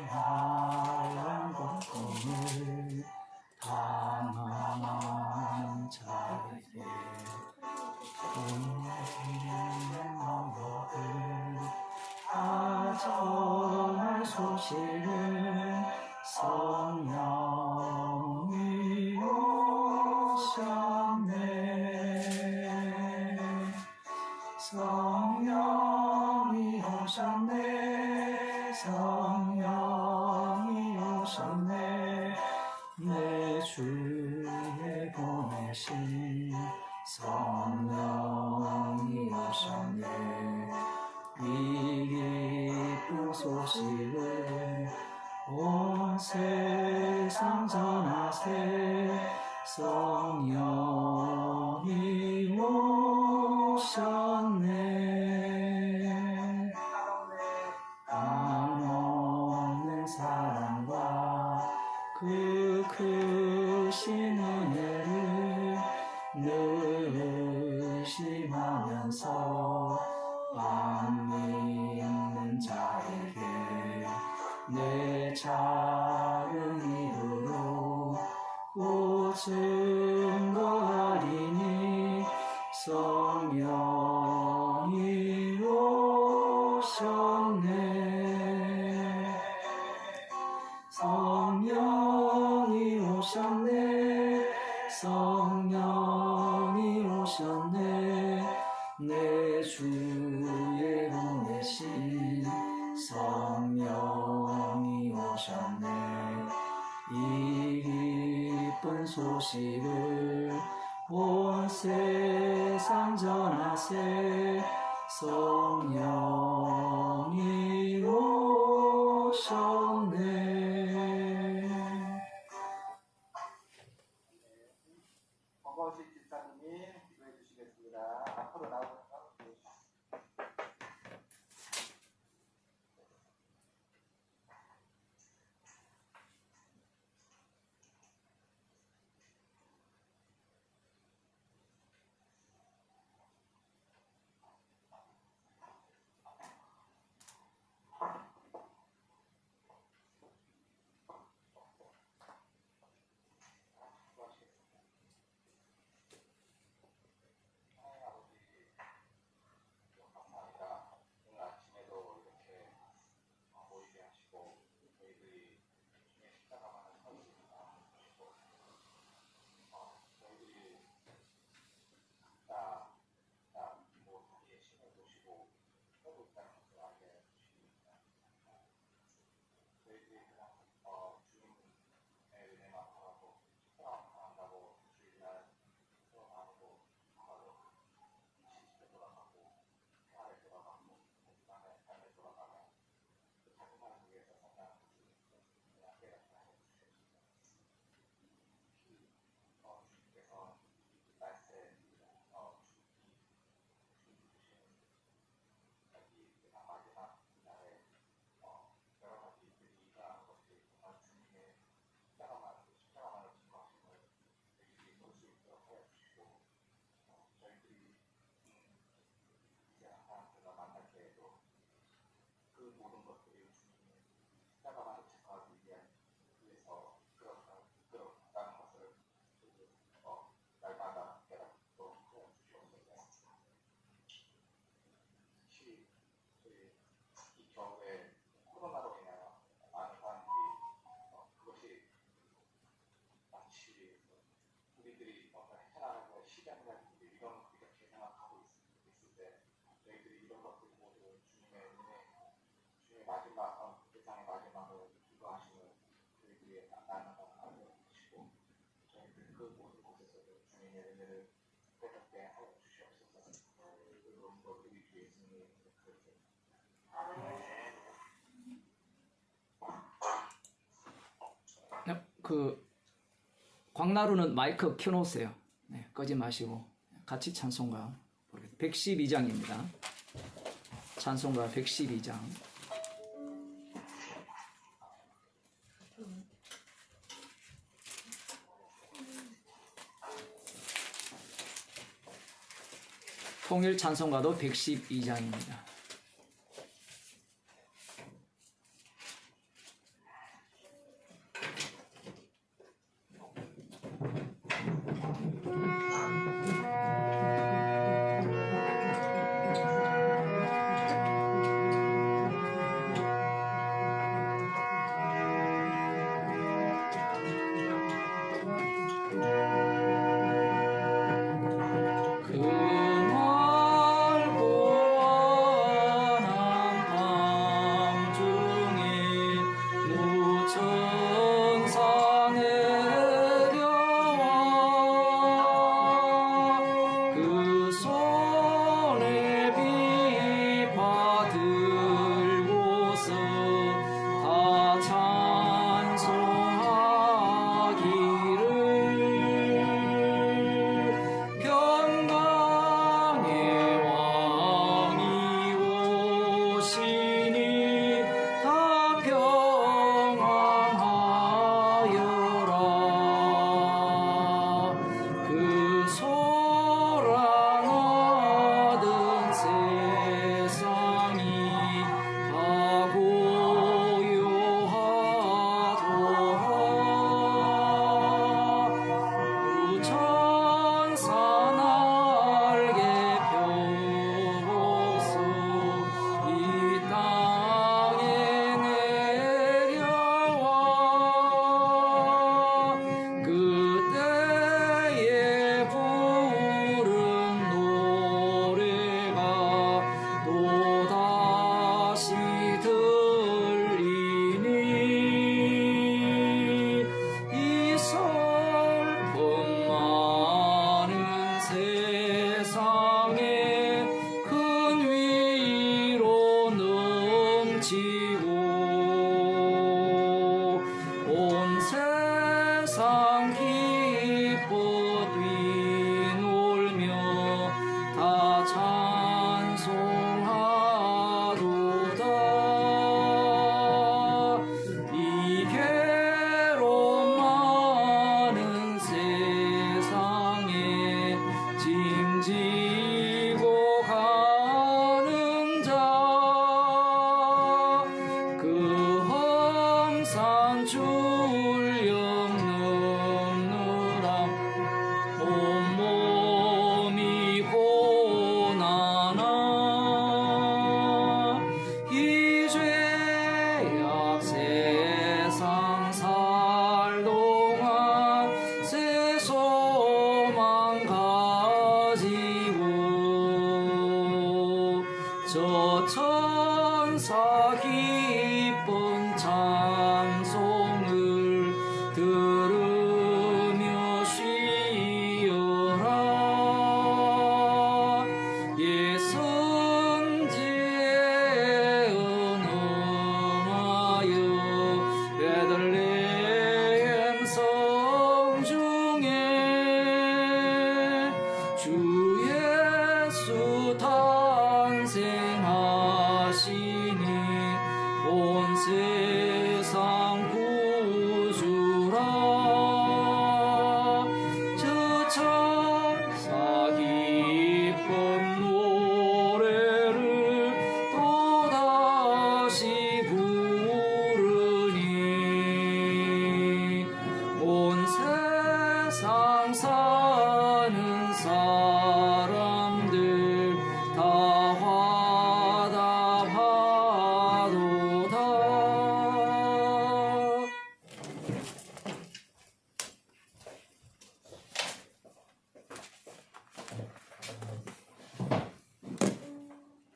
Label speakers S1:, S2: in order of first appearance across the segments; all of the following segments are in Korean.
S1: 하얀 고통을 당한 자에게 온전한 방법을 전할 소식은 성령이 오셨네. 성령이 오셨네. 성령이 오셨네. 내 주에 보내신 성령이 오셨네. 이 기쁜 소식을 온 세상 전하세. 성령이 오셨네. 한없는 사랑과 그 크신 은혜를 늘 의심하면서 안 믿는 자에게 내 작은 입으로 곧 증거하리니 성령이 오셨네. 성령이 오셨네. 성령이 오셨네. 내 주에 보내신 성령이 오셨네. 이 기쁜 소식을 온 세상 전하세. 성령이 오셨네.
S2: 권광식 집사님이 기도해 주시겠습니다. 앞으로 나오셔서 기도해 주시겠습니다.
S1: 광나루는 마이크 켜놓으세요. 네, 끄지 마시고 같이 찬송가 112장입니다. 찬송가 112장. 통일 찬송가도 112장입니다.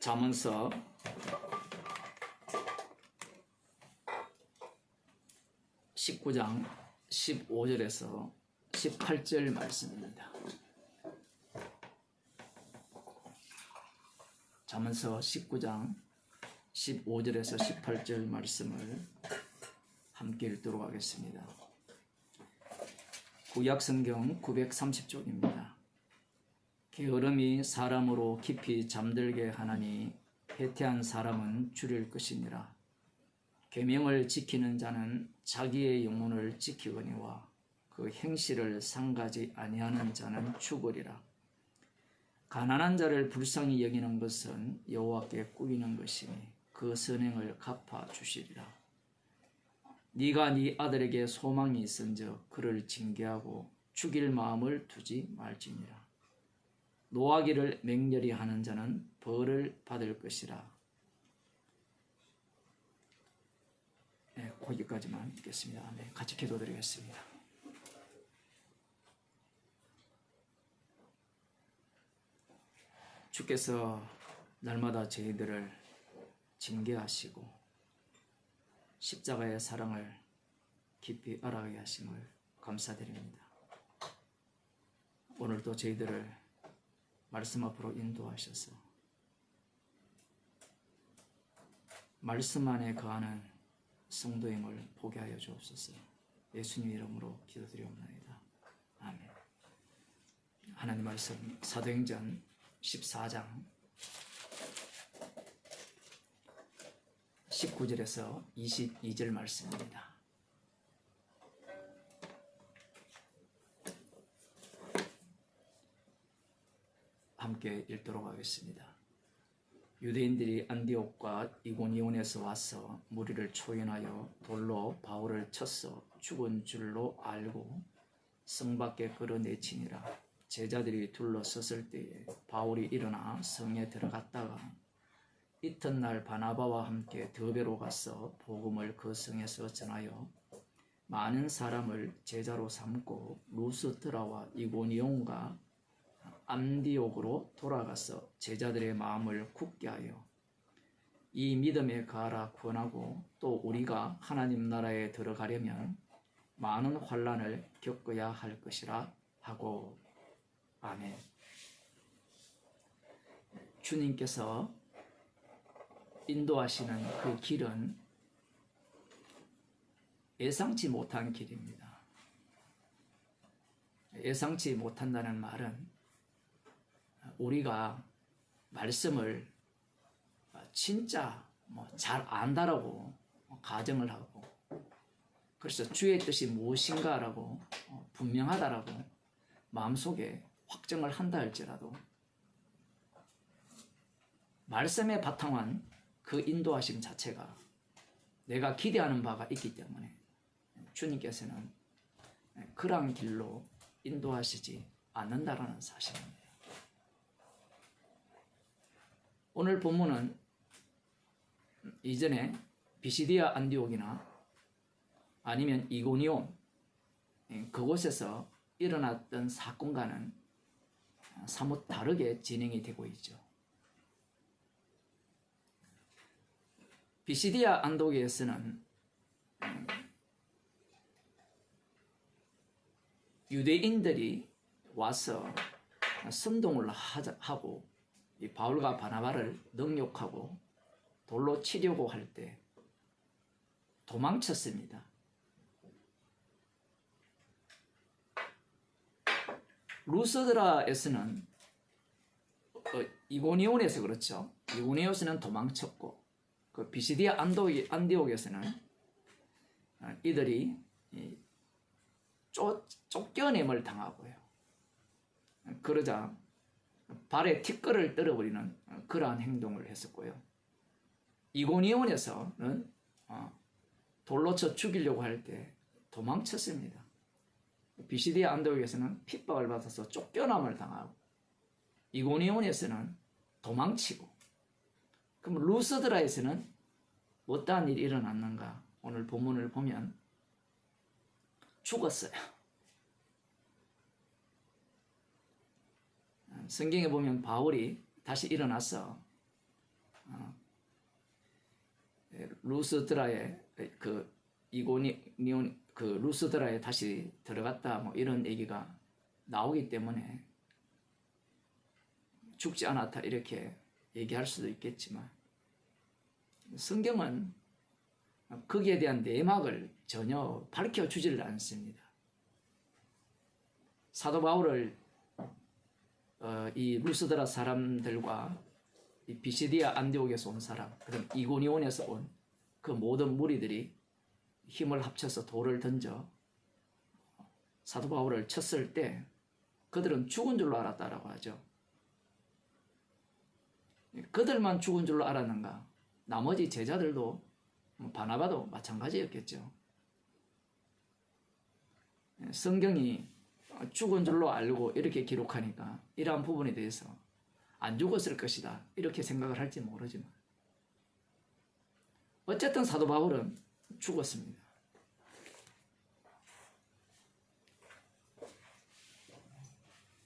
S1: 잠언서 19장 15절에서 18절 말씀입니다. 잠언서 19장 15절에서 18절 말씀을 함께 읽도록 하겠습니다. 구약성경 930쪽입니다. 게으름이 사람으로 깊이 잠들게 하나니 해태한 사람은 줄일 것이니라. 계명을 지키는 자는 자기의 영혼을 지키거니와 그 행실을 상가지 아니하는 자는 죽으리라. 가난한 자를 불쌍히 여기는 것은 여호와께 꾸이는 것이니 그 선행을 갚아 주시리라. 네가 네 아들에게 소망이 있은즉 그를 징계하고 죽일 마음을 두지 말지니라. 노하기를 맹렬히 하는 자는 벌을 받을 것이라. 네, 거기까지만 읽겠습니다. 네, 같이 기도드리겠습니다. 주께서 날마다 저희들을 징계하시고 십자가의 사랑을 깊이 알아가게 하심을 감사드립니다. 오늘도 저희들을 말씀 앞으로 인도하셔서 말씀 안에 거하는 성도임을 보게 하여 주옵소서. 예수님 이름으로 기도드리옵나이다. 아멘. 하나님 말씀 사도행전 14장 19절에서 22절 말씀입니다. 함께 읽도록 하겠습니다. 유대인들이 안디옥과 이고니온에서 와서 무리를 초연하여 돌로 바울을 쳐서 죽은 줄로 알고 성 밖에 끌어내치니라. 제자들이 둘러섰을 때에 바울이 일어나 성에 들어갔다가 이튿날 바나바와 함께 더베로 가서 복음을 그 성에서 전하여 많은 사람을 제자로 삼고 루스드라와 이고니온과 안디옥으로 돌아가서 제자들의 마음을 굳게 하여 이 믿음에 가라 권하고 또 우리가 하나님 나라에 들어가려면 많은 환난을 겪어야 할 것이라 하고. 아멘. 주님께서 인도하시는 그 길은 예상치 못한 길입니다. 예상치 못한다는 말은 우리가 말씀을 진짜 잘 안다라고 가정을 하고, 그래서 주의 뜻이 무엇인가라고 분명하다라고 마음속에 확정을 한다 할지라도 말씀에 바탕한 그 인도하심 자체가 내가 기대하는 바가 있기 때문에 주님께서는 그러한 길로 인도하시지 않는다라는 사실입니다. 오늘 본문은 이전에 비시디아 안디옥이나 아니면 이고니온 그곳에서 일어났던 사건과는 사뭇 다르게 진행이 되고 있죠. 비시디아 안디옥에서는 유대인들이 와서 선동을 하고 이 바울과 바나바를 능욕하고 돌로 치려고 할 때 도망쳤습니다. 루스드라에서는 이고니온에서 그렇죠. 이고니온에서는 도망쳤고 그 비시디아 안디옥에서는 이들이 쫓겨냄을 당하고요. 그러자 발에 티끌을 떨어버리는 그러한 행동을 했었고요. 이고니온에서는 돌로 쳐 죽이려고 할 때 도망쳤습니다. 비시디아 안디옥에서는 핍박을 받아서 쫓겨남을 당하고 이고니온에서는 도망치고, 그럼 루스드라에서는 어떠한 일이 일어났는가? 오늘 본문을 보면 죽었어요. 성경에 보면 바울이 다시 일어나서 루스드라에 그 이고니온 그 루스드라에 다시 들어갔다 뭐 이런 얘기가 나오기 때문에 죽지 않았다 이렇게 얘기할 수도 있겠지만 성경은 거기에 대한 내막을 전혀 밝혀주지를 않습니다. 사도 바울을 이 루스드라 사람들과 이 비시디아 안디옥에서 온 사람, 그다음 이고니온에서 온 그 모든 무리들이 힘을 합쳐서 돌을 던져 사도 바울을 쳤을 때 그들은 죽은 줄로 알았다라고 하죠. 그들만 죽은 줄로 알았는가? 나머지 제자들도 바나바도 마찬가지였겠죠. 성경이 죽은 줄로 알고 이렇게 기록하니까 이러한 부분에 대해서 안 죽었을 것이다 이렇게 생각을 할지 모르지만 어쨌든 사도 바울은 죽었습니다.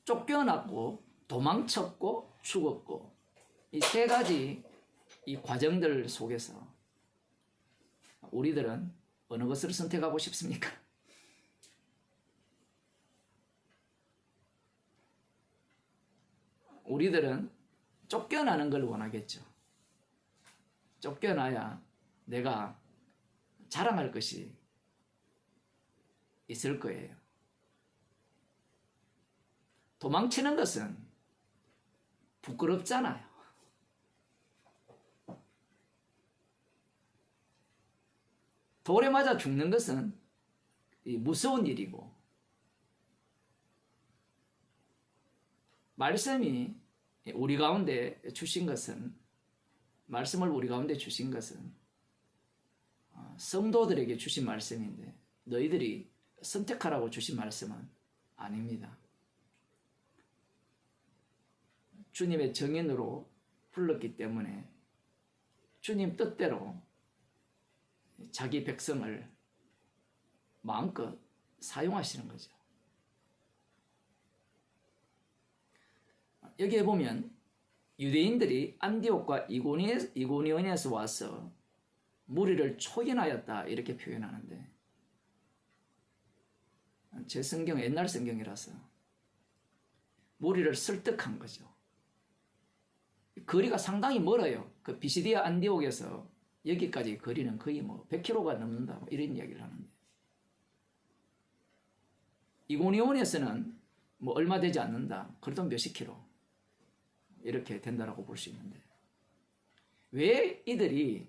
S1: 쫓겨났고 도망쳤고 죽었고 이 세 가지 이 과정들 속에서 우리들은 어느 것을 선택하고 싶습니까? 우리들은 쫓겨나는 걸 원하겠죠. 쫓겨나야 내가 자랑할 것이 있을 거예요. 도망치는 것은 부끄럽잖아요. 돌에 맞아 죽는 것은 무서운 일이고 말씀이 우리 가운데 주신 것은 말씀을 우리 가운데 주신 것은 성도들에게 주신 말씀인데 너희들이 선택하라고 주신 말씀은 아닙니다. 주님의 정인으로 불렀기 때문에 주님 뜻대로 자기 백성을 마음껏 사용하시는 거죠. 여기에 보면 유대인들이 안디옥과 이고니온에서 와서 무리를 촉인하였다 이렇게 표현하는데 제 성경은 옛날 성경이라서 무리를 설득한 거죠. 거리가 상당히 멀어요. 그 비시디아 안디옥에서 여기까지 거리는 거의 뭐 100km가 넘는다 뭐 이런 이야기를 하는데 이고니온에서는 뭐 얼마 되지 않는다. 그래도 몇십 킬로 이렇게 된다라고 볼 수 있는데 왜 이들이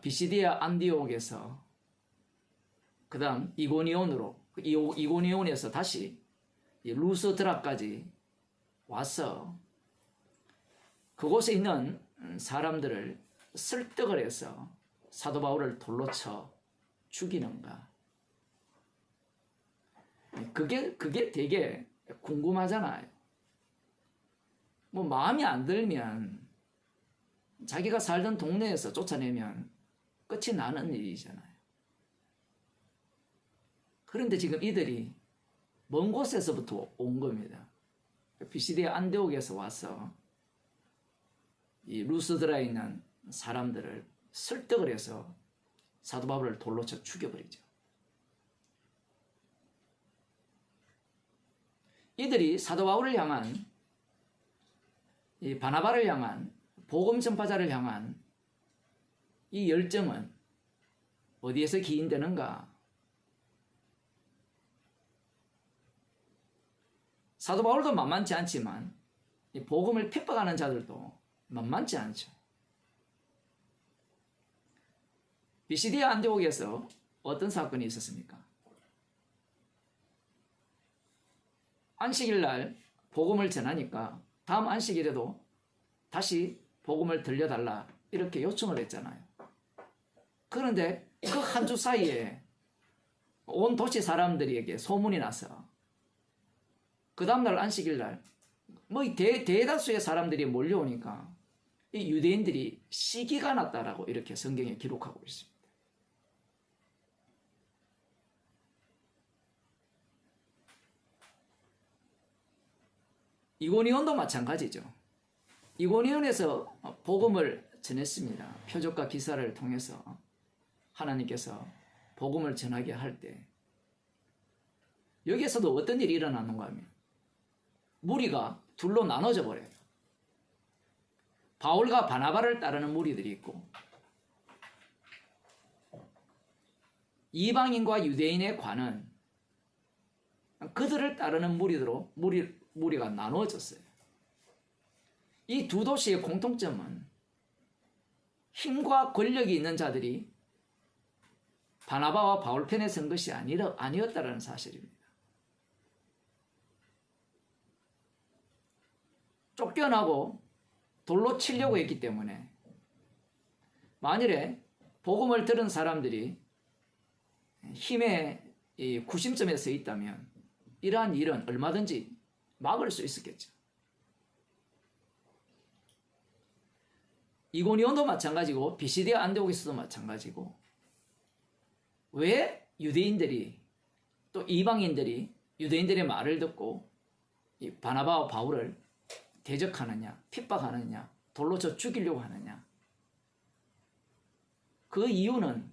S1: 비시디아 안디옥에서 그 다음 이고니온으로 이고니온에서 다시 루스드라까지 와서 그곳에 있는 사람들을 설득을 해서 사도 바울을 돌로 쳐 죽이는가? 그게 되게 궁금하잖아요. 뭐 마음이 안 들면 자기가 살던 동네에서 쫓아내면 끝이 나는 일이잖아요. 그런데 지금 이들이 먼 곳에서부터 온 겁니다. 비시디아 안디옥에서 와서 이 루스드라에 있는 사람들을 설득을 해서 사도 바울을 돌로 쳐 죽여버리죠. 이들이 사도 바울을 향한 이 바나바를 향한 복음 전파자를 향한 이 열정은 어디에서 기인되는가? 사도 바울도 만만치 않지만 이 복음을 핍박하는 자들도 만만치 않죠. 비시디아 안디옥에서 어떤 사건이 있었습니까? 안식일 날 복음을 전하니까 다음 안식일에도 다시 복음을 들려달라 이렇게 요청을 했잖아요. 그런데 그 한 주 사이에 온 도시 사람들에게 소문이 나서 그 다음날 안식일 날 뭐 대다수의 사람들이 몰려오니까 이 유대인들이 시기가 났다라고 이렇게 성경에 기록하고 있습니다. 이고니온도 마찬가지죠. 이고니온에서 복음을 전했습니다. 표적과 기사를 통해서 하나님께서 복음을 전하게 할 때 여기에서도 어떤 일이 일어나는가 하면 무리가 둘로 나눠져 버려요. 바울과 바나바를 따르는 무리들이 있고 이방인과 유대인에 관한 그들을 따르는 무리로 무리가 나누어졌어요. 이 두 도시의 공통점은 힘과 권력이 있는 자들이 바나바와 바울 편에 선 것이 아니었다는 사실입니다. 쫓겨나고 돌로 치려고 했기 때문에 만일에 복음을 들은 사람들이 힘의 이 구심점에 서 있다면 이러한 일은 얼마든지 막을 수 있었겠죠. 이고니온도 마찬가지고 비시디아 안디옥에서도 마찬가지고 왜 유대인들이 또 이방인들이 유대인들의 말을 듣고 이 바나바와 바울을 대적하느냐, 핍박하느냐, 돌로 쳐 죽이려고 하느냐. 그 이유는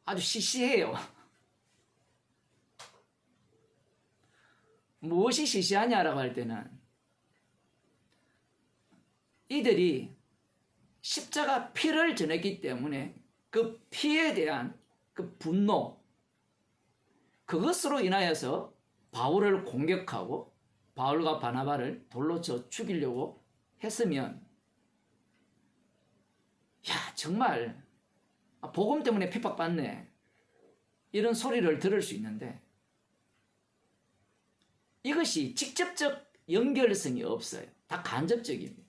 S1: 아주 시시해요. 무엇이 시시하냐라고 할 때는 이들이 십자가 피를 전했기 때문에 그 피에 대한 그 분노, 그것으로 인하여서 바울을 공격하고 바울과 바나바를 돌로 쳐 죽이려고 했으면 야 정말 복음 때문에 핍박받네 이런 소리를 들을 수 있는데 이것이 직접적 연결성이 없어요. 다 간접적입니다.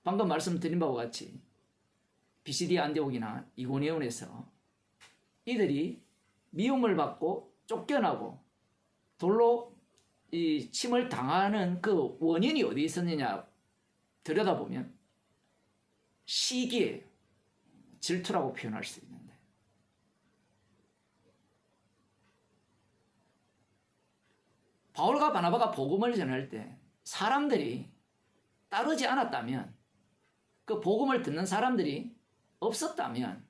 S1: 방금 말씀드린 바와 같이 비시디아 안디옥이나 이고니온에서 이들이 미움을 받고 쫓겨나고 돌로 이 침을 당하는 그 원인이 어디 있었느냐 들여다보면 시기예요. 질투라고 표현할 수 있는데 바울과 바나바가 복음을 전할 때 사람들이 따르지 않았다면 그 복음을 듣는 사람들이 없었다면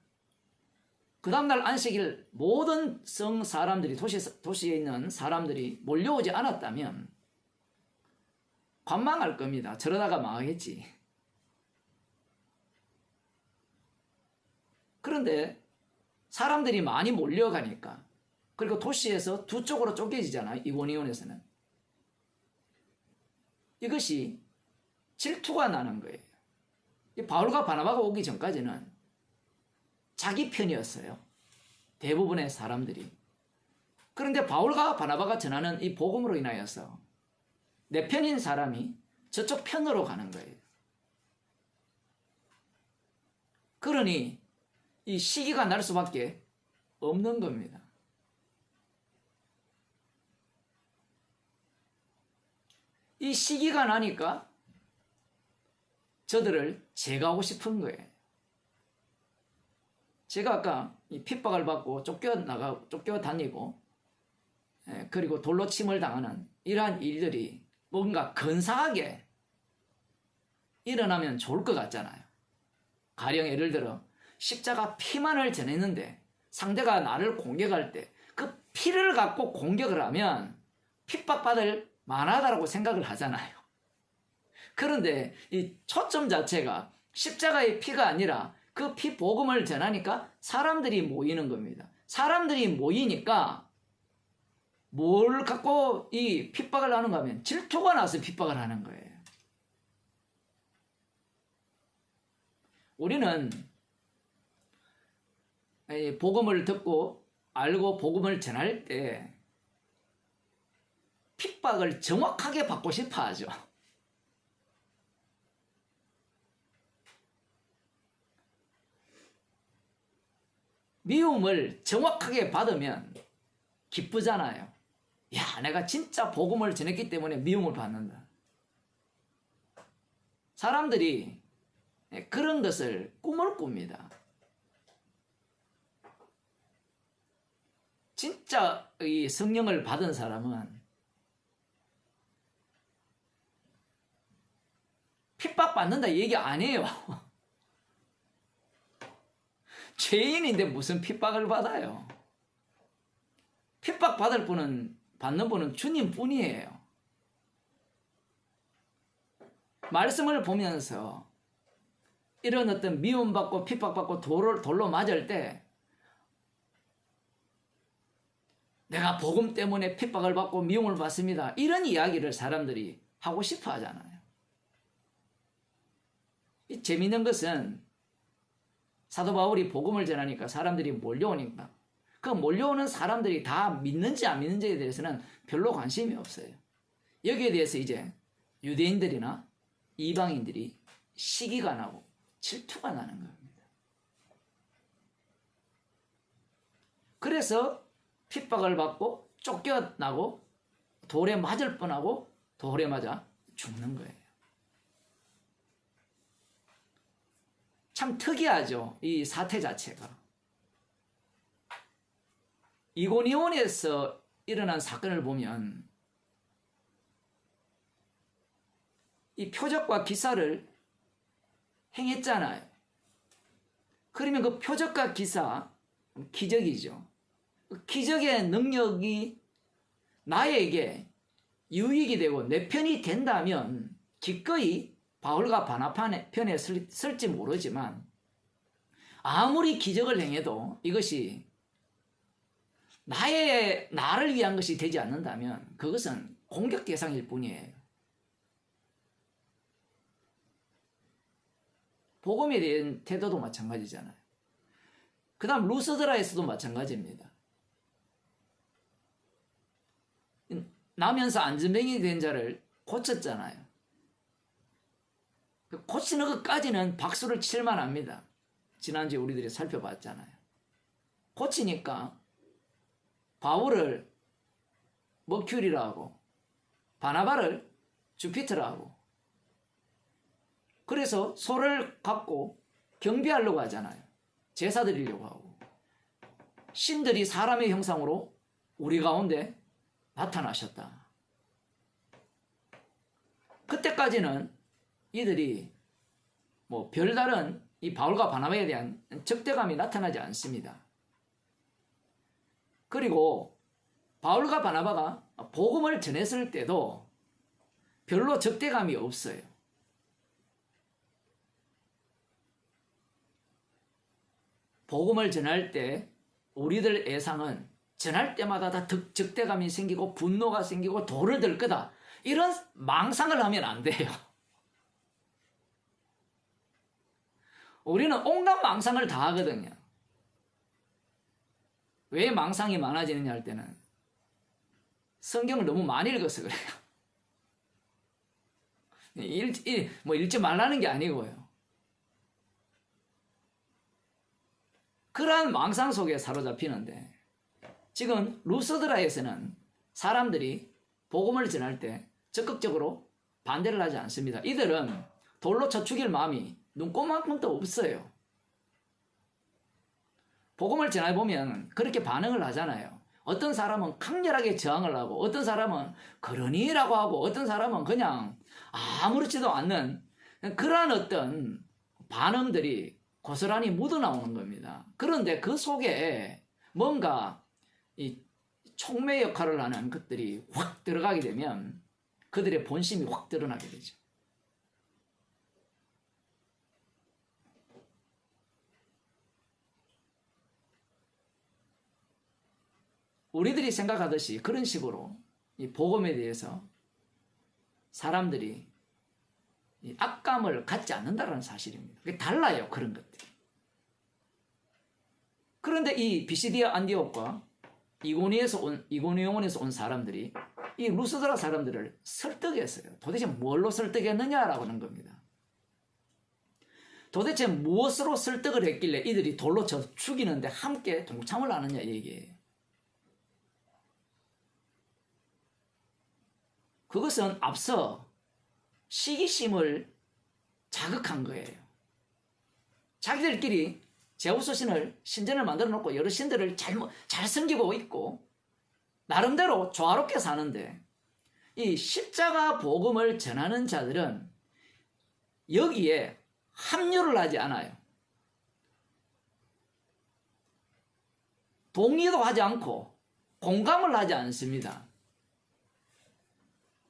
S1: 그 다음날 안식일 모든 성 사람들이 도시에 있는 사람들이 몰려오지 않았다면 관망할 겁니다. 저러다가 망하겠지. 그런데 사람들이 많이 몰려가니까 그리고 도시에서 두 쪽으로 쪼개지잖아요. 이고니온에서는. 이것이 질투가 나는 거예요. 바울과 바나바가 오기 전까지는 자기 편이었어요. 대부분의 사람들이. 그런데 바울과 바나바가 전하는 이 복음으로 인하여서 내 편인 사람이 저쪽 편으로 가는 거예요. 그러니 이 시기가 날 수밖에 없는 겁니다. 이 시기가 나니까 저들을 제거하고 싶은 거예요. 제가 아까 이 핍박을 받고 쫓겨다니고 그리고 돌로 침을 당하는 이러한 일들이 뭔가 근사하게 일어나면 좋을 것 같잖아요. 가령 예를 들어 십자가 피만을 전했는데 상대가 나를 공격할 때 그 피를 갖고 공격을 하면 핍박받을 만하다라고 생각을 하잖아요. 그런데 이 초점 자체가 십자가의 피가 아니라 그 피 복음을 전하니까 사람들이 모이는 겁니다. 사람들이 모이니까 뭘 갖고 이 핍박을 하는가 하면 질투가 나서 핍박을 하는 거예요. 우리는 복음을 듣고 알고 복음을 전할 때 핍박을 정확하게 받고 싶어 하죠. 미움을 정확하게 받으면 기쁘잖아요. 야, 내가 진짜 복음을 전했기 때문에 미움을 받는다. 사람들이 그런 것을 꿈을 꿉니다. 진짜 이 성령을 받은 사람은 핍박받는다 얘기 아니에요. 죄인인데 무슨 핍박을 받아요. 핍박받을 분은, 받는 분은 주님뿐이에요. 말씀을 보면서 이런 어떤 미움받고 핍박받고 돌로 맞을 때 내가 복음 때문에 핍박을 받고 미움을 받습니다. 이런 이야기를 사람들이 하고 싶어 하잖아요. 이 재미있는 것은 사도 바울이 복음을 전하니까 사람들이 몰려오니까 그 몰려오는 사람들이 다 믿는지 안 믿는지에 대해서는 별로 관심이 없어요. 여기에 대해서 이제 유대인들이나 이방인들이 시기가 나고 질투가 나는 겁니다. 그래서 핍박을 받고 쫓겨나고 돌에 맞을 뻔하고 돌에 맞아 죽는 거예요. 참 특이하죠. 이 사태 자체가. 이고니온에서 일어난 사건을 보면 이 표적과 기사를 행했잖아요. 그러면 그 표적과 기사, 기적이죠. 그 기적의 능력이 나에게 유익이 되고 내 편이 된다면 기꺼이 바울과 바나바 편에 설지 모르지만 아무리 기적을 행해도 이것이 나를 위한 것이 되지 않는다면 그것은 공격 대상일 뿐이에요. 복음에 대한 태도도 마찬가지잖아요. 그 다음 루스드라에서도 마찬가지입니다. 나면서 안전뱅이 된 자를 고쳤잖아요. 고치는 것까지는 박수를 칠만 합니다. 지난주에 우리들이 살펴봤잖아요. 고치니까 바울을 머큐리라고 바나바를 주피터라고 그래서 소를 갖고 경비하려고 하잖아요. 제사 드리려고 하고 신들이 사람의 형상으로 우리 가운데 나타나셨다. 그때까지는 이들이 뭐 별다른 이 바울과 바나바에 대한 적대감이 나타나지 않습니다. 그리고 바울과 바나바가 복음을 전했을 때도 별로 적대감이 없어요. 복음을 전할 때 우리들 예상은 전할 때마다 다 적대감이 생기고 분노가 생기고 돌을 들 거다. 이런 망상을 하면 안 돼요. 우리는 온갖 망상을 다 하거든요. 왜 망상이 많아지느냐 할 때는 성경을 너무 많이 읽어서 그래요. 읽지 말라는 게 아니고요. 그러한 망상 속에 사로잡히는데 지금 루스드라에서는 사람들이 복음을 전할 때 적극적으로 반대를 하지 않습니다. 이들은 돌로 쳐 죽일 마음이 눈꼽만큼도 없어요. 복음을 전해보면 그렇게 반응을 하잖아요. 어떤 사람은 강렬하게 저항을 하고 어떤 사람은 그러니라고 하고 어떤 사람은 그냥 아무렇지도 않는 그러한 어떤 반응들이 고스란히 묻어나오는 겁니다. 그런데 그 속에 뭔가 이 촉매 역할을 하는 것들이 확 들어가게 되면 그들의 본심이 확 드러나게 되죠. 우리들이 생각하듯이 그런 식으로 이 복음에 대해서 사람들이 이 악감을 갖지 않는다는 사실입니다. 그게 달라요, 그런 것들이. 그런데 이 비시디아 안디옥과 이고니온에서 온 사람들이 이 루스드라 사람들을 설득했어요. 도대체 뭘로 설득했느냐라고 하는 겁니다. 도대체 무엇으로 설득을 했길래 이들이 돌로 쳐 죽이는데 함께 동참을 하느냐 얘기예요. 그것은 앞서 시기심을 자극한 거예요. 자기들끼리 제우스 신을 신전을 만들어 놓고 여러 신들을 잘 섬기고 있고 나름대로 조화롭게 사는데 이 십자가 복음을 전하는 자들은 여기에 합류를 하지 않아요. 동의도 하지 않고 공감을 하지 않습니다.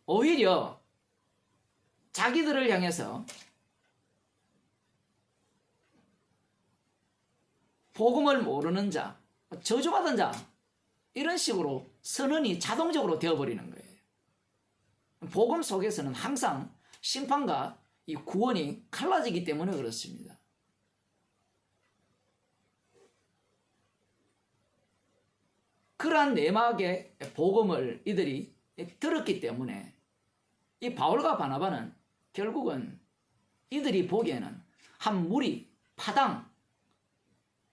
S1: 오히려 자기들을 향해서 복음을 모르는 자, 저주받은 자, 이런 식으로 선언이 자동적으로 되어버리는 거예요. 복음 속에서는 항상 심판과 이 구원이 갈라지기 때문에 그렇습니다. 그러한 내막의 복음을 이들이 들었기 때문에 이 바울과 바나바는 결국은 이들이 보기에는 한 무리, 파당,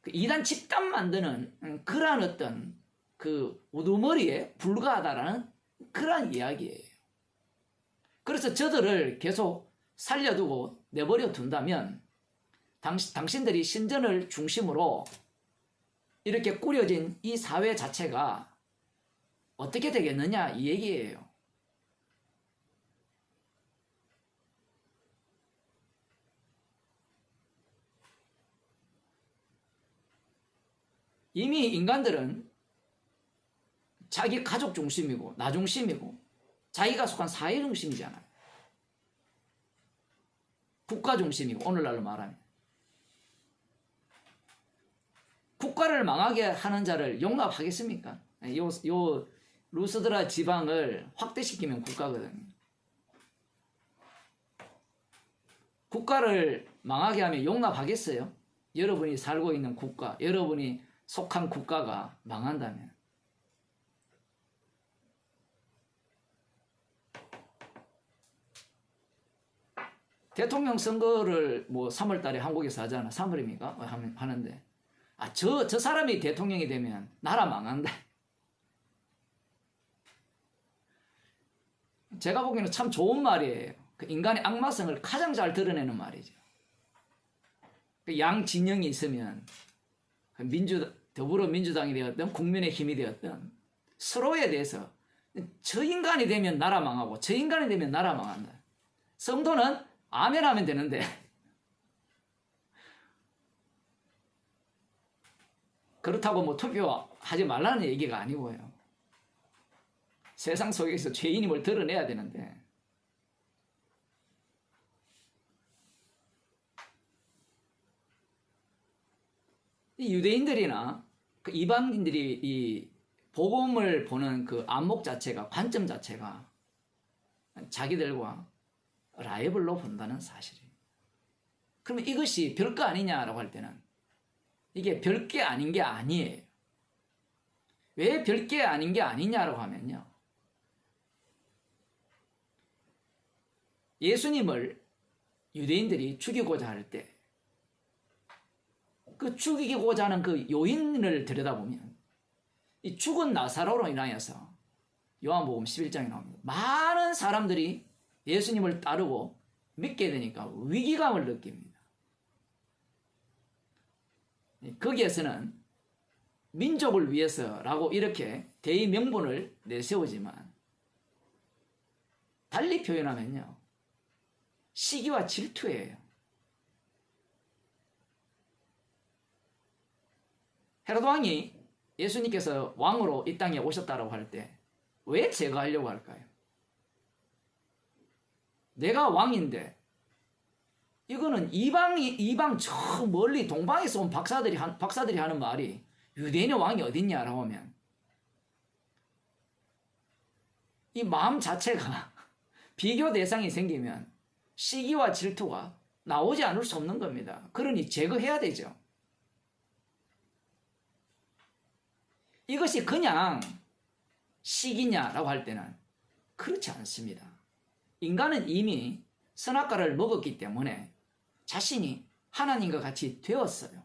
S1: 이단 집단 만드는 그러한 어떤 그 우두머리에 불과하다라는 그러한 이야기예요. 그래서 저들을 계속 살려두고 내버려 둔다면 당신들이 신전을 중심으로 이렇게 꾸려진 이 사회 자체가 어떻게 되겠느냐 이 얘기예요. 이미 인간들은 자기 가족 중심이고 나 중심이고 자기가 속한 사회 중심이잖아요. 국가 중심이고 오늘날로 말하면 국가를 망하게 하는 자를 용납하겠습니까? 요 루스드라 지방을 확대시키면 국가거든요. 국가를 망하게 하면 용납하겠어요? 여러분이 살고 있는 국가, 여러분이 속한 국가가 망한다면. 대통령 선거를 뭐 3월 달에 한국에서 하잖아. 3월입니까? 하는데. 저 사람이 대통령이 되면 나라 망한다. 제가 보기에는 참 좋은 말이에요. 그 인간의 악마성을 가장 잘 드러내는 말이죠. 그 양 진영이 있으면 더불어민주당이 되었든 국민의힘이 되었든 서로에 대해서 저 인간이 되면 나라 망하고 저 인간이 되면 나라 망한다. 성도는 아멘 하면 되는데 그렇다고 뭐 투표하지 말라는 얘기가 아니고요. 세상 속에서 죄인임을 드러내야 되는데 이 유대인들이나 그 이방인들이 이 복음을 보는 그 안목 자체가 관점 자체가 자기들과 라이벌로 본다는 사실이에요. 그러면 이것이 별거 아니냐라고 할 때는 이게 별게 아닌 게 아니에요. 왜 별게 아닌 게 아니냐라고 하면요. 예수님을 유대인들이 죽이고자 할 때 그 죽이고자 하는 그 요인을 들여다보면 이 죽은 나사로로 인하여서 요한복음 11장에 나옵니다. 많은 사람들이 예수님을 따르고 믿게 되니까 위기감을 느낍니다. 거기에서는 민족을 위해서라고 이렇게 대의 명분을 내세우지만 달리 표현하면요. 시기와 질투예요. 헤로드 왕이 예수님께서 왕으로 이 땅에 오셨다고 할 때 왜 제거하려고 할까요? 내가 왕인데 이거는 이방 저 멀리 동방에서 온 박사들이 하는 말이 유대인의 왕이 어딨냐라고 하면 이 마음 자체가 비교 대상이 생기면 시기와 질투가 나오지 않을 수 없는 겁니다. 그러니 제거해야 되죠. 이것이 그냥 시기냐라고 할 때는 그렇지 않습니다. 인간은 이미 선악과를 먹었기 때문에 자신이 하나님과 같이 되었어요.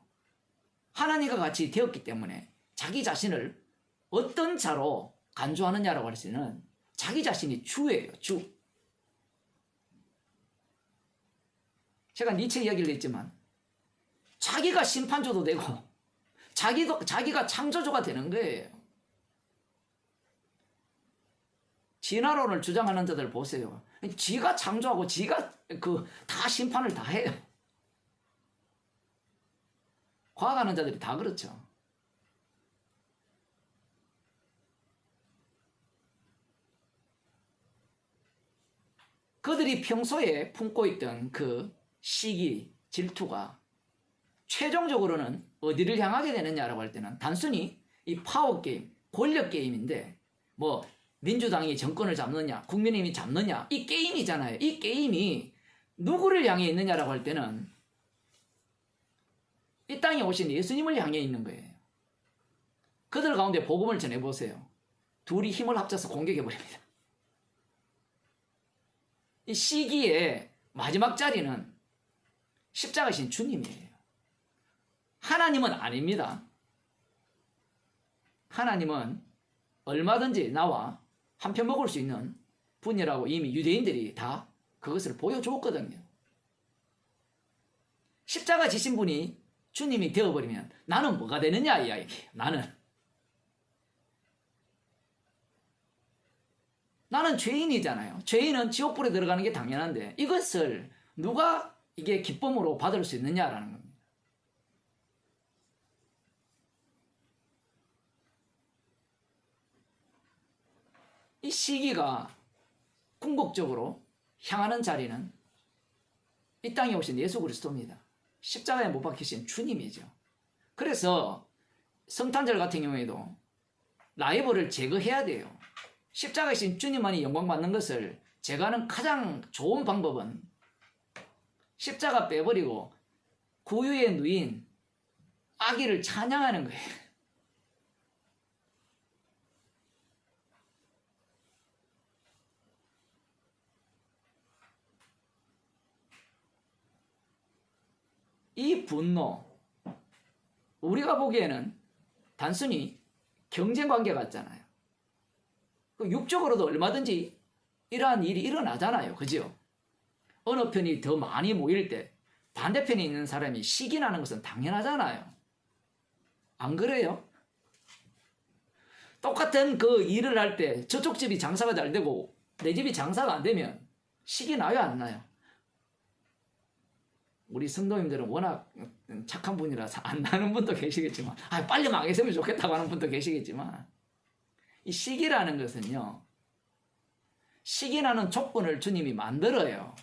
S1: 하나님과 같이 되었기 때문에 자기 자신을 어떤 자로 간주하느냐라고 할 때는 자기 자신이 주예요. 주. 제가 니체 이야기를 했지만 자기가 심판조도 되고 자기가 창조주가 되는 거예요. 진화론을 주장하는 자들 보세요. 지가 창조하고 지가 다 심판을 다 해요. 과학하는 자들이 다 그렇죠. 그들이 평소에 품고 있던 그 시기, 질투가 최종적으로는 어디를 향하게 되느냐라고 할 때는 단순히 이 파워 게임, 권력 게임인데 뭐 민주당이 정권을 잡느냐, 국민의힘이 잡느냐 이 게임이잖아요. 이 게임이 누구를 향해 있느냐라고 할 때는 이 땅에 오신 예수님을 향해 있는 거예요. 그들 가운데 복음을 전해보세요. 둘이 힘을 합쳐서 공격해버립니다. 이 시기의 마지막 자리는 십자가신 주님이에요. 하나님은 아닙니다. 하나님은 얼마든지 나와 한편 먹을 수 있는 분이라고 이미 유대인들이 다 그것을 보여주었거든요. 십자가 지신 분이 주님이 되어버리면 나는 뭐가 되느냐 이 이야기예요. 나는 죄인이잖아요. 죄인은 지옥불에 들어가는 게 당연한데 이것을 누가 이게 기쁨으로 받을 수 있느냐라는 겁니다. 이 시기가 궁극적으로 향하는 자리는 이 땅에 오신 예수 그리스도입니다. 십자가에 못 박히신 주님이죠. 그래서 성탄절 같은 경우에도 라이벌을 제거해야 돼요. 십자가이신 주님만이 영광받는 것을 제거하는 가장 좋은 방법은 십자가 빼버리고 구유에 누인 아기를 찬양하는 거예요. 이 분노, 우리가 보기에는 단순히 경쟁 관계 같잖아요. 육적으로도 얼마든지 이러한 일이 일어나잖아요. 그죠? 어느 편이 더 많이 모일 때 반대편에 있는 사람이 시기나는 것은 당연하잖아요. 안 그래요? 똑같은 그 일을 할 때 저쪽 집이 장사가 잘 되고 내 집이 장사가 안 되면 시기 나요, 안 나요? 우리 성도님들은 워낙 착한 분이라서 안 나는 분도 계시겠지만 빨리 망했으면 좋겠다고 하는 분도 계시겠지만 이 시기라는 것은요, 시기나는 조건을 주님이 만들어요.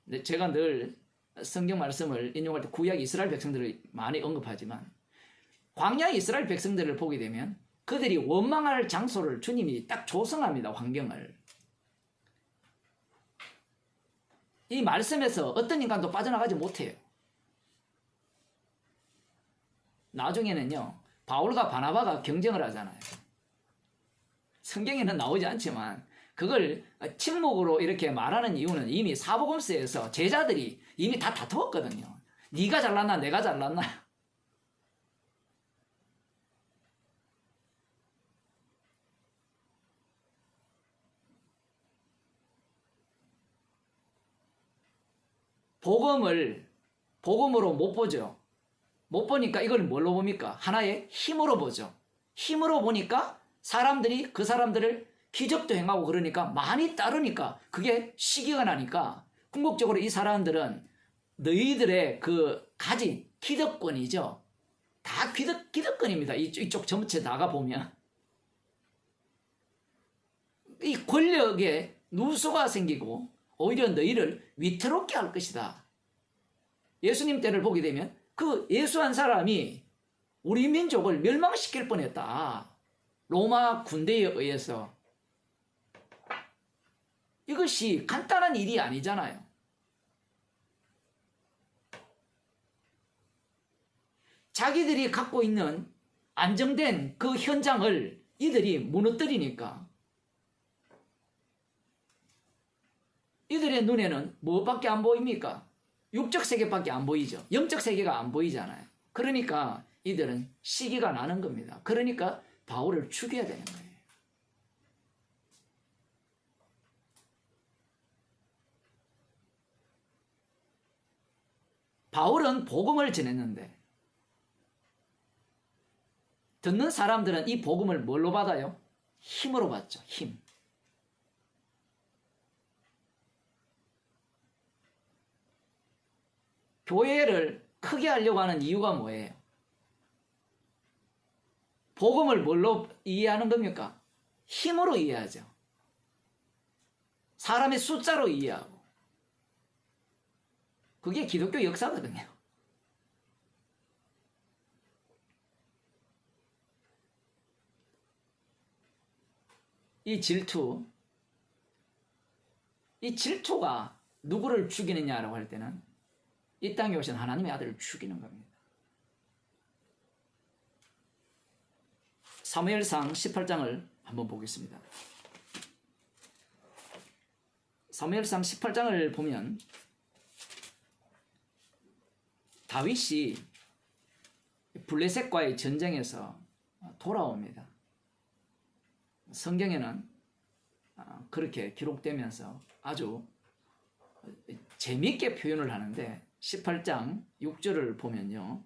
S1: 근데 제가 늘 성경 말씀을 인용할 때 구약 이스라엘 백성들을 많이 언급하지만 광야 이스라엘 백성들을 보게 되면 그들이 원망할 장소를 주님이 딱 조성합니다. 환경을. 이 말씀에서 어떤 인간도 빠져나가지 못해요. 나중에는요, 바울과 바나바가 경쟁을 하잖아요. 성경에는 나오지 않지만 그걸 침묵으로 이렇게 말하는 이유는 이미 사복음서에서 제자들이 이미 다 다투었거든요. 네가 잘났나 내가 잘났나. 복음으로 못 보죠. 못 보니까 이걸 뭘로 봅니까? 하나의 힘으로 보죠. 힘으로 보니까 사람들이 그 사람들을 기적도 행하고 그러니까 많이 따르니까 그게 시기가 나니까 궁극적으로 이 사람들은 너희들의 그 가진 기득권이죠. 다 기득권입니다. 이쪽 전체 나가보면. 이 권력에 누수가 생기고 오히려 너희를 위태롭게 할 것이다. 예수님 때를 보게 되면 그 예수한 사람이 우리 민족을 멸망시킬 뻔했다. 로마 군대에 의해서. 이것이 간단한 일이 아니잖아요. 자기들이 갖고 있는 안정된 그 현장을 이들이 무너뜨리니까 이들의 눈에는 무엇밖에 안 보입니까? 육적 세계밖에 안 보이죠. 영적 세계가 안 보이잖아요. 그러니까 이들은 시기가 나는 겁니다. 그러니까 바울을 죽여야 되는 거예요. 바울은 복음을 전했는데 듣는 사람들은 이 복음을 뭘로 받아요? 힘으로 받죠. 힘. 교회를 크게 하려고 하는 이유가 뭐예요? 복음을 뭘로 이해하는 겁니까? 힘으로 이해하죠. 사람의 숫자로 이해하고. 그게 기독교 역사거든요. 이 질투가 누구를 죽이느냐라고 할 때는 이 땅에 오신 하나님의 아들을 죽이는 겁니다. 사무엘상 18장을 한번 보겠습니다. 사무엘상 18장을 보면 다윗이 블레셋과의 전쟁에서 돌아옵니다. 성경에는 그렇게 기록되면서 아주 재미있게 표현을 하는데 18장 6절을 보면요.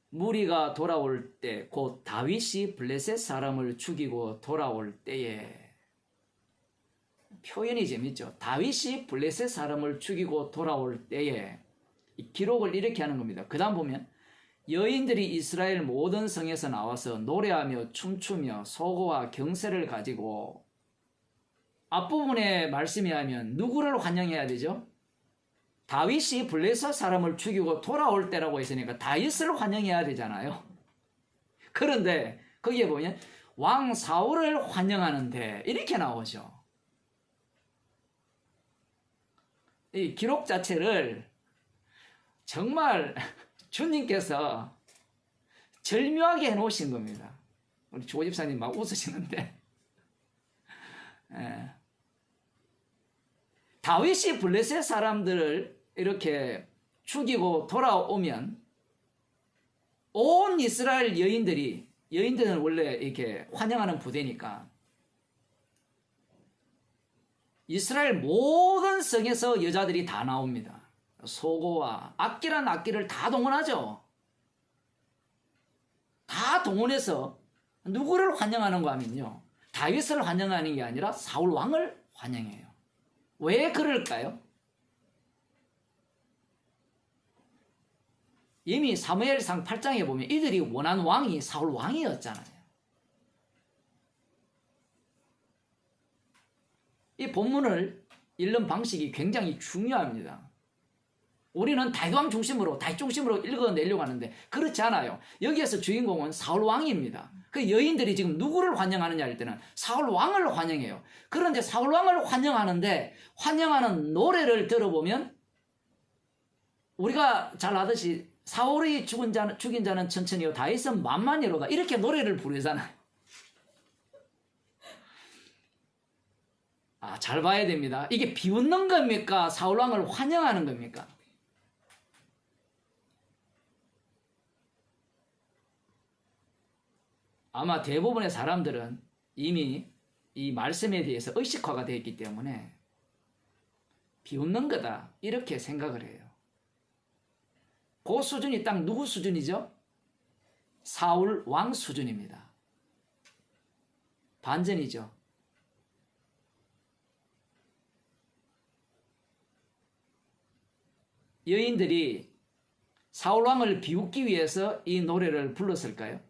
S1: 무리가 돌아올 때 곧 다윗이 블레셋 사람을 죽이고 돌아올 때에, 표현이 재밌죠. 다윗이 블레셋 사람을 죽이고 돌아올 때에, 이 기록을 이렇게 하는 겁니다. 그 다음 보면 여인들이 이스라엘 모든 성에서 나와서 노래하며 춤추며 소고와 경세를 가지고, 앞부분에 말씀이 하면 누구를 환영해야 되죠? 다윗이 블레셋 사람을 죽이고 돌아올 때라고 했으니까 다윗을 환영해야 되잖아요. 그런데 거기에 보면 왕 사울을 환영하는데 이렇게 나오죠. 이 기록 자체를 정말 주님께서 절묘하게 해놓으신 겁니다. 우리 조 집사님 막 웃으시는데, 다윗이 블레셋 사람들을 이렇게 죽이고 돌아오면 온 이스라엘 여인들은 원래 이렇게 환영하는 부대니까 이스라엘 모든 성에서 여자들이 다 나옵니다. 소고와 악기란 악기를 다 동원하죠. 다 동원해서 누구를 환영하는가 하면요, 다윗을 환영하는 게 아니라 사울 왕을 환영해요. 왜 그럴까요? 이미 사무엘상 8장에 보면 이들이 원한 왕이 사울 왕이었잖아요. 이 본문을 읽는 방식이 굉장히 중요합니다. 우리는 다윗 왕 중심으로, 다윗 중심으로 읽어내려고 하는데 그렇지 않아요. 여기에서 주인공은 사울 왕입니다. 그 여인들이 지금 누구를 환영하느냐 할 때는 사울 왕을 환영해요. 그런데 사울 왕을 환영하는데 환영하는 노래를 들어보면 우리가 잘 아듯이 사울이 죽인 자는 천천히요 다윗은 만만히로다, 이렇게 노래를 부르잖아요. 잘 봐야 됩니다. 이게 비웃는 겁니까? 사울 왕을 환영하는 겁니까? 아마 대부분의 사람들은 이미 이 말씀에 대해서 의식화가 되어 있기 때문에 비웃는 거다 이렇게 생각을 해요. 그 수준이 딱 누구 수준이죠? 사울 왕 수준입니다. 반전이죠. 여인들이 사울 왕을 비웃기 위해서 이 노래를 불렀을까요?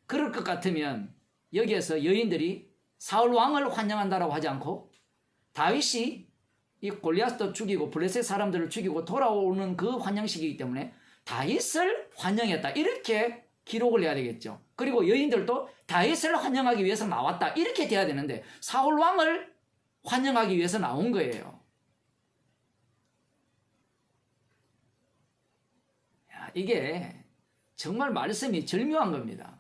S1: 그럴 것 같으면 여기에서 여인들이 사울 왕을 환영한다라고 하지 않고 다윗이 이 골리앗도 죽이고 블레셋 사람들을 죽이고 돌아오는 그 환영식이기 때문에 다윗을 환영했다 이렇게 기록을 해야 되겠죠. 그리고 여인들도 다윗을 환영하기 위해서 나왔다 이렇게 돼야 되는데 사울 왕을 환영하기 위해서 나온 거예요. 이게 정말 말씀이 절묘한 겁니다.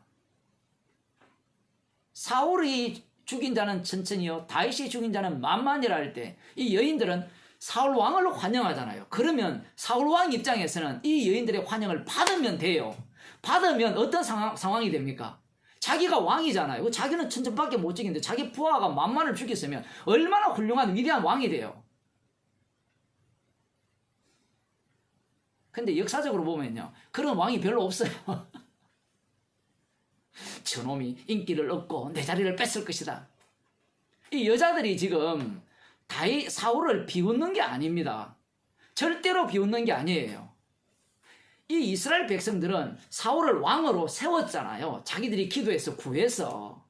S1: 사울이 죽인 자는 천천히요 다윗이 죽인 자는 만만이라 할 때 이 여인들은 사울 왕을 환영하잖아요. 그러면 사울 왕 입장에서는 이 여인들의 환영을 받으면 돼요. 받으면 어떤 상황이 됩니까? 자기가 왕이잖아요. 자기는 천천밖에 못 죽이는데 자기 부하가 만만을 죽였으면 얼마나 훌륭한 위대한 왕이 돼요. 근데 역사적으로 보면요, 그런 왕이 별로 없어요. 저놈이 인기를 얻고 내 자리를 뺏을 것이다. 이 여자들이 지금 사울을 비웃는 게 아닙니다. 절대로 비웃는 게 아니에요. 이 이스라엘 백성들은 사울을 왕으로 세웠잖아요. 자기들이 기도해서 구해서.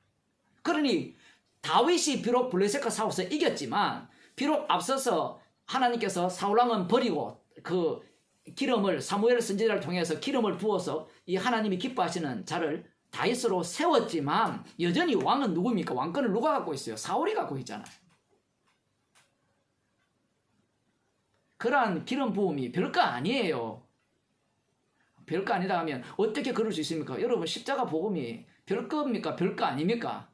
S1: 그러니 다윗이 비록 블레셋과 싸워서 이겼지만 비록 앞서서 하나님께서 사울 왕은 버리고 그 기름을 사무엘 선지자를 통해서 기름을 부어서 이 하나님이 기뻐하시는 자를 다윗으로 세웠지만 여전히 왕은 누굽니까? 왕권을 누가 갖고 있어요? 사울이 갖고 있잖아요. 그러한 기름 부음이 별거 아니에요. 별거 아니다 하면 어떻게 그럴 수 있습니까? 여러분, 십자가 복음이 별거입니까? 별거 아닙니까?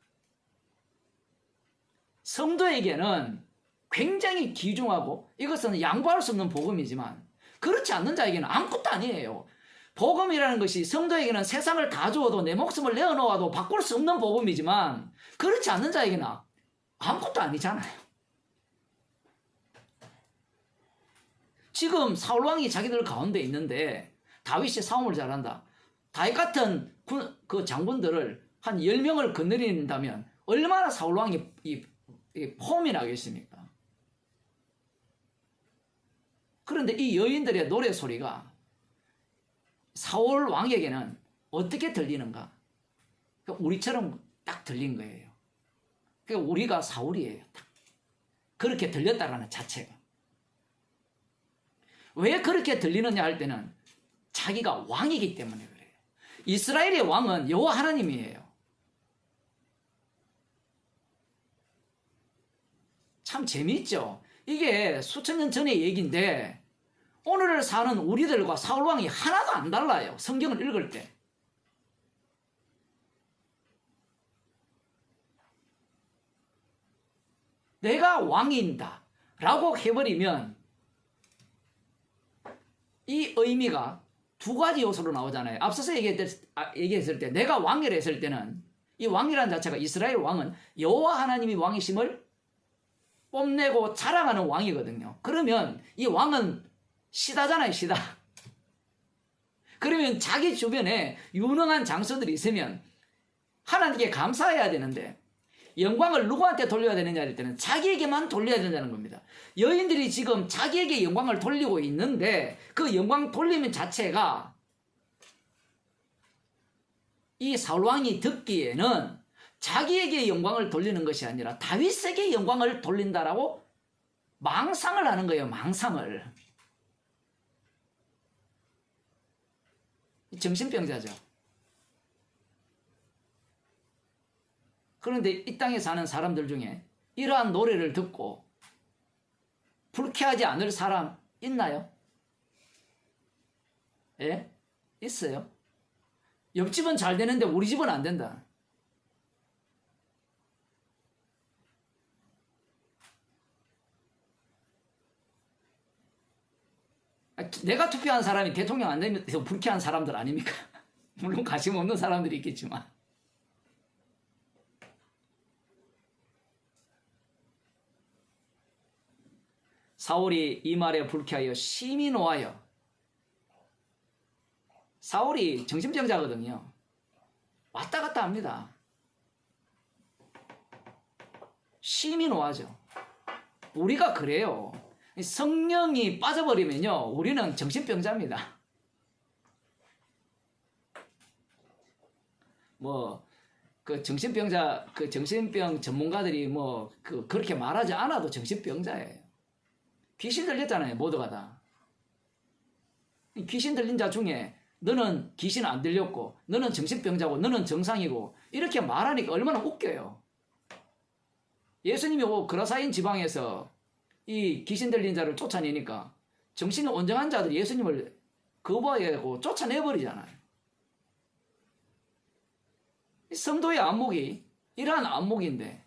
S1: 성도에게는 굉장히 귀중하고 이것은 양보할 수 없는 복음이지만 그렇지 않는 자에게는 아무것도 아니에요. 복음이라는 것이 성도에게는 세상을 다 주어도 내 목숨을 내어놓아도 바꿀 수 없는 복음이지만 그렇지 않는 자에게는 아무것도 아니잖아요. 지금 사울왕이 자기들 가운데 있는데 다윗이 싸움을 잘한다. 다윗 같은 그 장군들을 한 10명을 거느린다면 얼마나 사울왕이 폼이 나겠습니까? 그런데 이 여인들의 노래 소리가 사울 왕에게는 어떻게 들리는가? 우리처럼 딱 들린 거예요. 그러니까 우리가 사울이에요. 그렇게 들렸다라는 자체가. 왜 그렇게 들리느냐 할 때는 자기가 왕이기 때문에 그래요. 이스라엘의 왕은 여호와 하나님이에요. 참 재미있죠? 이게 수천 년 전의 얘기인데 오늘을 사는 우리들과 사울왕이 하나도 안 달라요. 성경을 읽을 때. 내가 왕인다 라고 해버리면 이 의미가 두 가지 요소로 나오잖아요. 앞서서 얘기했을 때 내가 왕이라 했을 때는 이 왕이라는 자체가 이스라엘 왕은 여호와 하나님이 왕이심을 뽐내고 자랑하는 왕이거든요. 그러면 이 왕은 시다잖아요, 시다. 그러면 자기 주변에 유능한 장수들이 있으면 하나님께 감사해야 되는데 영광을 누구한테 돌려야 되느냐 할 때는 자기에게만 돌려야 된다는 겁니다. 여인들이 지금 자기에게 영광을 돌리고 있는데 그 영광 돌리는 자체가 이 사울왕이 듣기에는 자기에게 영광을 돌리는 것이 아니라 다윗에게 영광을 돌린다라고 망상을 하는 거예요. 망상을. 정신병자죠. 그런데 이 땅에 사는 사람들 중에 이러한 노래를 듣고 불쾌하지 않을 사람 있나요? 예? 있어요. 옆집은 잘 되는데 우리 집은 안 된다. 내가 투표한 사람이 대통령 안 되면 불쾌한 사람들 아닙니까? 물론 관심 없는 사람들이 있겠지만. 사울이 이 말에 불쾌하여 심히 노하여. 사울이 정신병자거든요. 왔다 갔다 합니다. 심히 노하죠. 우리가 그래요. 성령이 빠져버리면요, 우리는 정신병자입니다. 그 정신병 전문가들이 그렇게 말하지 않아도 정신병자예요. 귀신 들렸잖아요, 모두가 다. 귀신 들린 자 중에 너는 귀신 안 들렸고, 너는 정신병자고, 너는 정상이고, 이렇게 말하니까 얼마나 웃겨요. 예수님이 그라사인 지방에서 이 귀신 들린 자를 쫓아내니까 정신이 온전한 자들이 예수님을 거부하고 쫓아내버리잖아요. 성도의 안목이 이러한 안목인데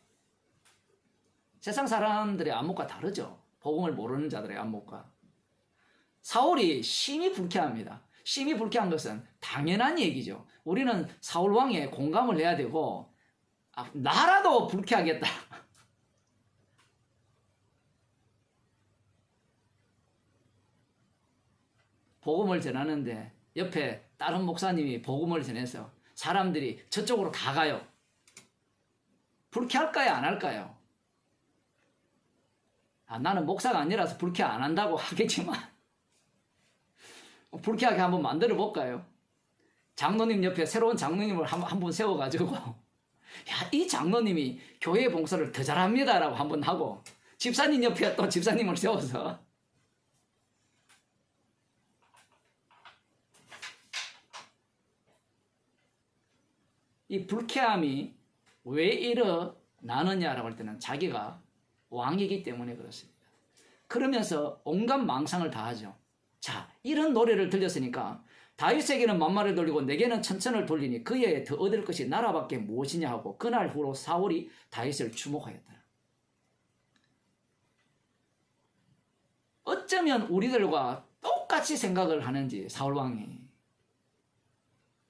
S1: 세상 사람들의 안목과 다르죠. 복음을 모르는 자들의 안목과. 사울이 심히 불쾌합니다. 심히 불쾌한 것은 당연한 얘기죠. 우리는 사울 왕에 공감을 해야 되고 나라도 불쾌하겠다. 복음을 전하는데 옆에 다른 목사님이 복음을 전해서 사람들이 저쪽으로 다 가요. 불쾌할까요? 안 할까요? 나는 목사가 아니라서 불쾌 안 한다고 하겠지만 불쾌하게 한번 만들어 볼까요? 장로님 옆에 새로운 장로님을 한 분 세워가지고 이 장로님이 교회 봉사를 더 잘합니다 라고 한번 하고 집사님 옆에 또 집사님을 세워서 이 불쾌함이 왜 일어나느냐라고 할 때는 자기가 왕이기 때문에 그렇습니다. 그러면서 온갖 망상을 다 하죠. 자, 이런 노래를 들렸으니까 다윗에게는 만마를 돌리고 내게는 천천을 돌리니 그에 더 얻을 것이 나라밖에 무엇이냐 하고 그날 후로 사울이 다윗을 주목하였더라. 어쩌면 우리들과 똑같이 생각을 하는지 사울왕이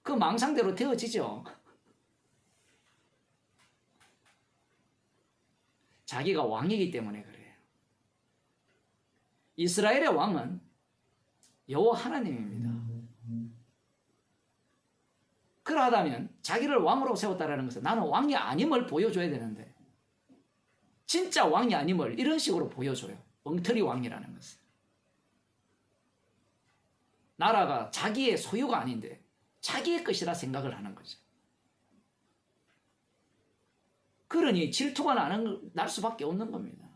S1: 그 망상대로 되어지죠. 자기가 왕이기 때문에 그래요. 이스라엘의 왕은 여호와 하나님입니다. 그러하다면 자기를 왕으로 세웠다는 것은 나는 왕이 아님을 보여줘야 되는데 진짜 왕이 아님을 이런 식으로 보여줘요. 엉터리 왕이라는 것은. 나라가 자기의 소유가 아닌데 자기의 것이라 생각을 하는 거죠. 그러니 질투가 날 수밖에 없는 겁니다.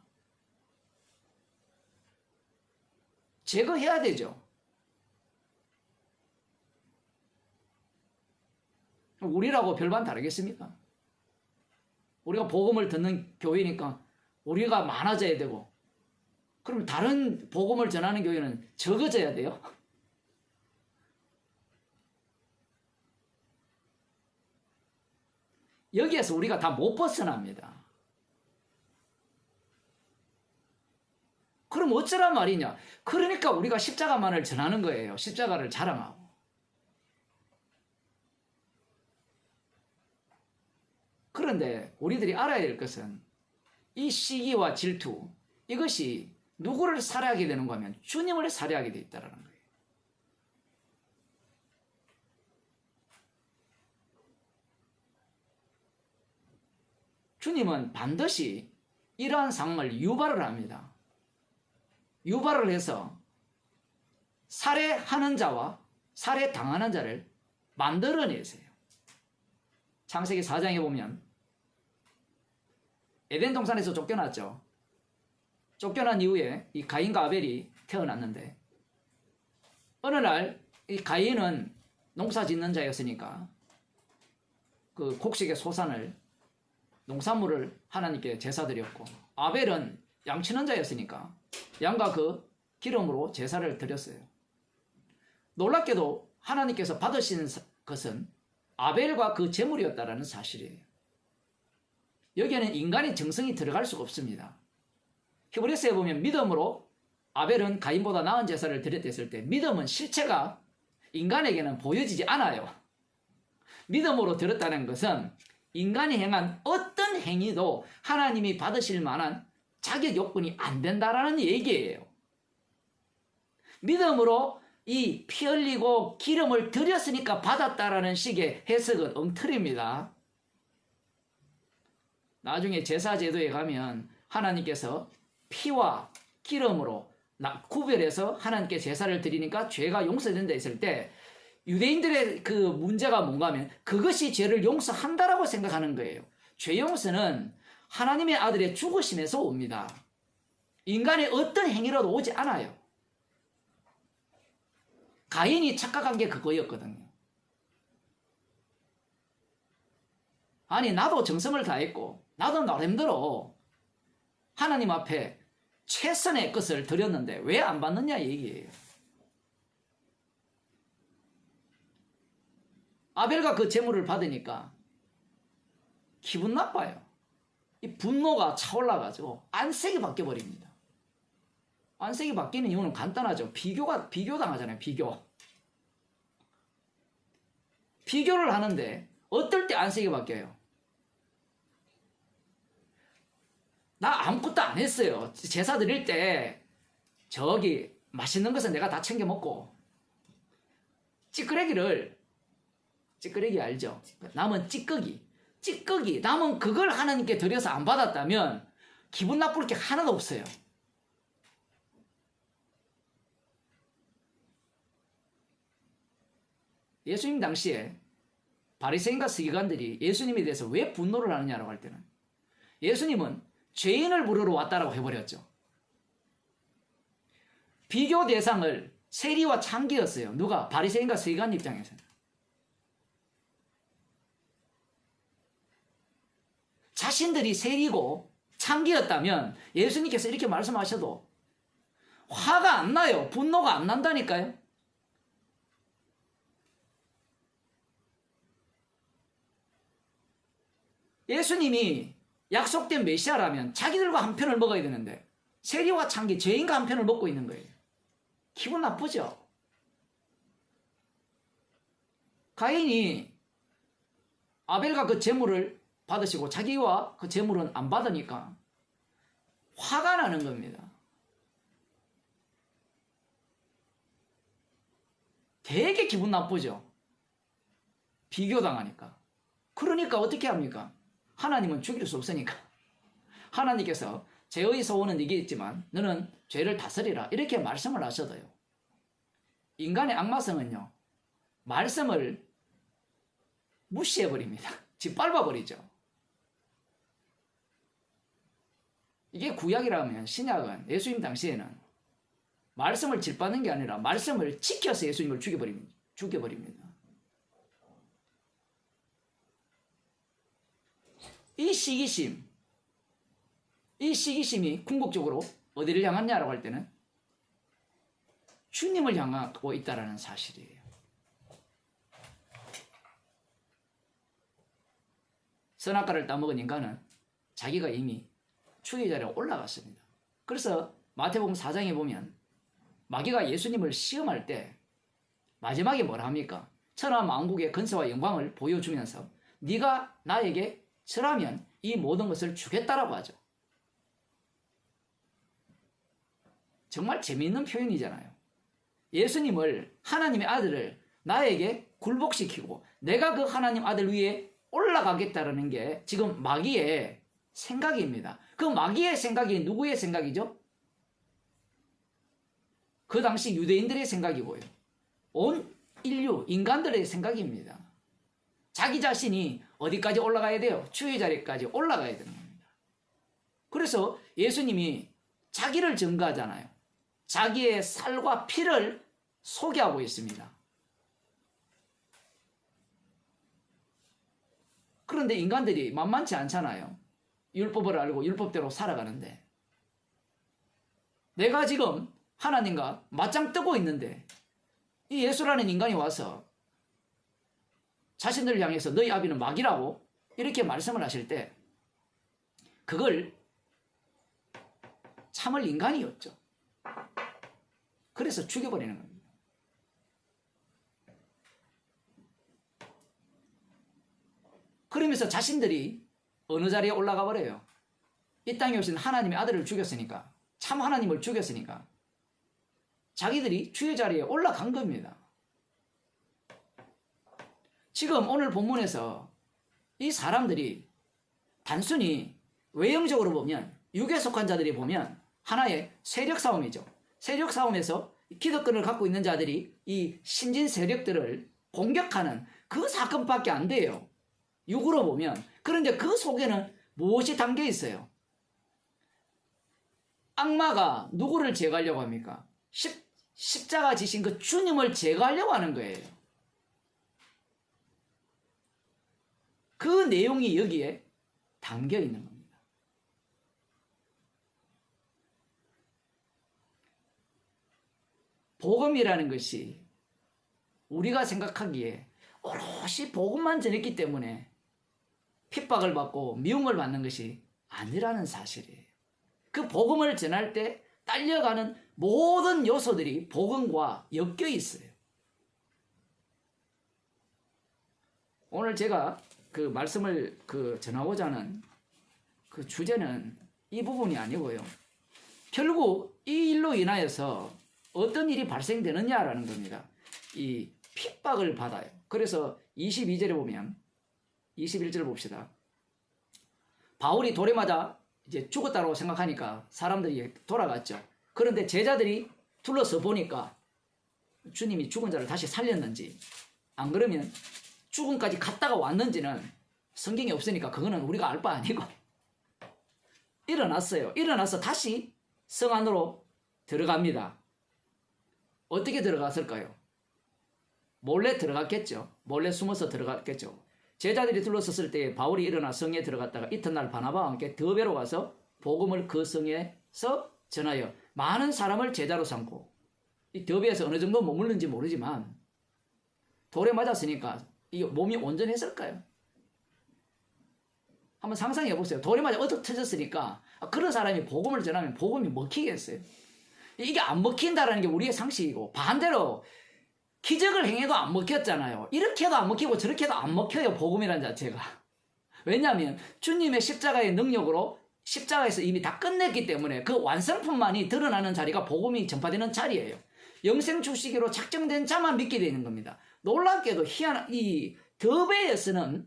S1: 제거해야 되죠. 우리라고 별반 다르겠습니까? 우리가 복음을 듣는 교회니까 우리가 많아져야 되고 그럼 다른 복음을 전하는 교회는 적어져야 돼요. 여기에서 우리가 다 못 벗어납니다. 그럼 어쩌란 말이냐? 그러니까 우리가 십자가만을 전하는 거예요. 십자가를 자랑하고. 그런데 우리들이 알아야 될 것은 이 시기와 질투, 이것이 누구를 살해하게 되는가 하면 주님을 살해하게 돼 있다는 거예요. 주님은 반드시 이러한 상황을 유발을 합니다. 유발을 해서 살해하는 자와 살해당하는 자를 만들어내세요. 창세기 4장에 보면 에덴 동산에서 쫓겨났죠. 쫓겨난 이후에 이 가인과 아벨이 태어났는데 어느 날 이 가인은 농사 짓는 자였으니까 그 곡식의 소산을 농산물을 하나님께 제사 드렸고 아벨은 양치는 자였으니까 양과 그 기름으로 제사를 드렸어요. 놀랍게도 하나님께서 받으신 것은 아벨과 그 제물이었다라는 사실이에요. 여기에는 인간의 정성이 들어갈 수가 없습니다. 히브리서에 보면 믿음으로 아벨은 가인보다 나은 제사를 드렸다 했을 때 믿음은 실체가 인간에게는 보여지지 않아요. 믿음으로 드렸다는 것은 인간이 행한 어떤 행위도 하나님이 받으실 만한 자격 요건이 안 된다라는 얘기예요. 믿음으로 이 피 흘리고 기름을 드렸으니까 받았다라는 식의 해석은 엉터리입니다. 나중에 제사제도에 가면 하나님께서 피와 기름으로 구별해서 하나님께 제사를 드리니까 죄가 용서된다 했을 때 유대인들의 그 문제가 뭔가 하면 그것이 죄를 용서한다라고 생각하는 거예요. 죄 용서는 하나님의 아들의 죽으심에서 옵니다. 인간의 어떤 행위로도 오지 않아요. 가인이 착각한 게 그거였거든요. 아니 나도 정성을 다했고 나도 나름대로 하나님 앞에 최선의 것을 드렸는데 왜 안 받느냐 얘기예요. 아벨과 그 제물을 받으니까 기분 나빠요. 이 분노가 차올라가지고 안색이 바뀌어버립니다. 안색이 바뀌는 이유는 간단하죠. 비교당하잖아요. 비교를 하는데 어떨 때 안색이 바뀌어요? 나 아무것도 안 했어요. 제사 드릴 때 저기 맛있는 것은 내가 다 챙겨 먹고 찌끄레기 알죠? 남은 찌꺼기 남은 그걸 하나님께 드려서 안 받았다면 기분 나쁠 게 하나도 없어요. 예수님 당시에 바리새인과 서기관들이 예수님에 대해서 왜 분노를 하느냐라고 할 때는 예수님은 죄인을 부르러 왔다라고 해버렸죠. 비교 대상을 세리와 창기였어요. 누가? 바리새인과 서기관 입장에서는. 자신들이 세리고 창기였다면 예수님께서 이렇게 말씀하셔도 화가 안 나요. 분노가 안 난다니까요. 예수님이 약속된 메시아라면 자기들과 한 편을 먹어야 되는데 세리와 창기, 죄인과 한 편을 먹고 있는 거예요. 기분 나쁘죠? 가인이 아벨과 그 제물을 받으시고 자기와 그 제물은 안 받으니까 화가 나는 겁니다. 되게 기분 나쁘죠? 비교당하니까. 그러니까 어떻게 합니까? 하나님은 죽일 수 없으니까. 하나님께서 죄의 소원은 네게 있지만 너는 죄를 다스리라 이렇게 말씀을 하셔도요. 인간의 악마성은요. 말씀을 무시해버립니다. 짓밟아버리죠. 이게 구약이라면 신약은 예수님 당시에는 말씀을 짓밟는 게 아니라 말씀을 지켜서 예수님을 죽여버립니다. 이 시기심이 궁극적으로 어디를 향하냐라고 할 때는 주님을 향하고 있다라는 사실이에요. 선악과를 따먹은 인간은 자기가 이미 추의 자리에 올라갔습니다. 그래서 마태복음 4장에 보면 마귀가 예수님을 시험할 때 마지막에 뭐라 합니까? 천하 만국의 건세와 영광을 보여주면서 네가 나에게 절하면 이 모든 것을 주겠다라고 하죠. 정말 재미있는 표현이잖아요. 예수님을, 하나님의 아들을 나에게 굴복시키고 내가 그 하나님 아들 위에 올라가겠다라는 게 지금 마귀의 생각입니다. 그 마귀의 생각이 누구의 생각이죠? 그 당시 유대인들의 생각이고요. 온 인류, 인간들의 생각입니다. 자기 자신이 어디까지 올라가야 돼요? 주의 자리까지 올라가야 되는 겁니다. 그래서 예수님이 자기를 증거하잖아요. 자기의 살과 피를 소개하고 있습니다. 그런데 인간들이 만만치 않잖아요. 율법을 알고 율법대로 살아가는데 내가 지금 하나님과 맞짱 뜨고 있는데 이 예수라는 인간이 와서 자신들을 향해서 너희 아비는 마귀라고 이렇게 말씀을 하실 때 그걸 참을 인간이었죠. 그래서 죽여버리는 겁니다. 그러면서 자신들이 어느 자리에 올라가 버려요? 이 땅에 오신 하나님의 아들을 죽였으니까, 참 하나님을 죽였으니까 자기들이 주의 자리에 올라간 겁니다. 지금 오늘 본문에서 이 사람들이 단순히 외형적으로 보면, 육에 속한 자들이 보면 하나의 세력 싸움이죠. 세력 싸움에서 기득권을 갖고 있는 자들이 이 신진 세력들을 공격하는 그 사건밖에 안 돼요. 육으로 보면. 그런데 그 속에는 무엇이 담겨 있어요? 악마가 누구를 제거하려고 합니까? 십자가 지신 그 주님을 제거하려고 하는 거예요. 그 내용이 여기에 담겨 있는 겁니다. 복음이라는 것이 우리가 생각하기에 오롯이 복음만 전했기 때문에 핍박을 받고 미움을 받는 것이 아니라는 사실이에요. 그 복음을 전할 때 딸려가는 모든 요소들이 복음과 엮여 있어요. 오늘 제가 그 말씀을 전하고자 하는 그 주제는 이 부분이 아니고요. 결국 이 일로 인하여서 어떤 일이 발생되느냐라는 겁니다. 이 핍박을 받아요. 그래서 22절에 보면 21절 봅시다. 바울이 돌에 맞아 이제 죽었다고 생각하니까 사람들이 돌아갔죠. 그런데 제자들이 둘러서 보니까 주님이 죽은 자를 다시 살렸는지 안 그러면 죽음까지 갔다가 왔는지는 성경에 없으니까 그거는 우리가 알 바 아니고 일어났어요. 일어나서 다시 성 안으로 들어갑니다. 어떻게 들어갔을까요? 몰래 들어갔겠죠. 몰래 숨어서 들어갔겠죠. 제자들이 둘러섰을 때 바울이 일어나 성에 들어갔다가 이튿날 바나바와 함께 더베로 가서 복음을 그 성에서 전하여 많은 사람을 제자로 삼고, 이 더베에서 어느 정도 머물는지 모르지만 돌에 맞았으니까 이 몸이 온전했을까요? 한번 상상해 보세요. 돌에 맞아 어떻게 터졌으니까 그런 사람이 복음을 전하면 복음이 먹히겠어요? 이게 안 먹힌다는 게 우리의 상식이고, 반대로 기적을 행해도 안 먹혔잖아요. 이렇게 해도 안 먹히고 저렇게 해도 안 먹혀요, 복음이라는 자체가. 왜냐하면 주님의 십자가의 능력으로 십자가에서 이미 다 끝냈기 때문에 그 완성품만이 드러나는 자리가 복음이 전파되는 자리예요. 영생 주시기로 작정된 자만 믿게 되는 겁니다. 놀랍게도 이 더베에서는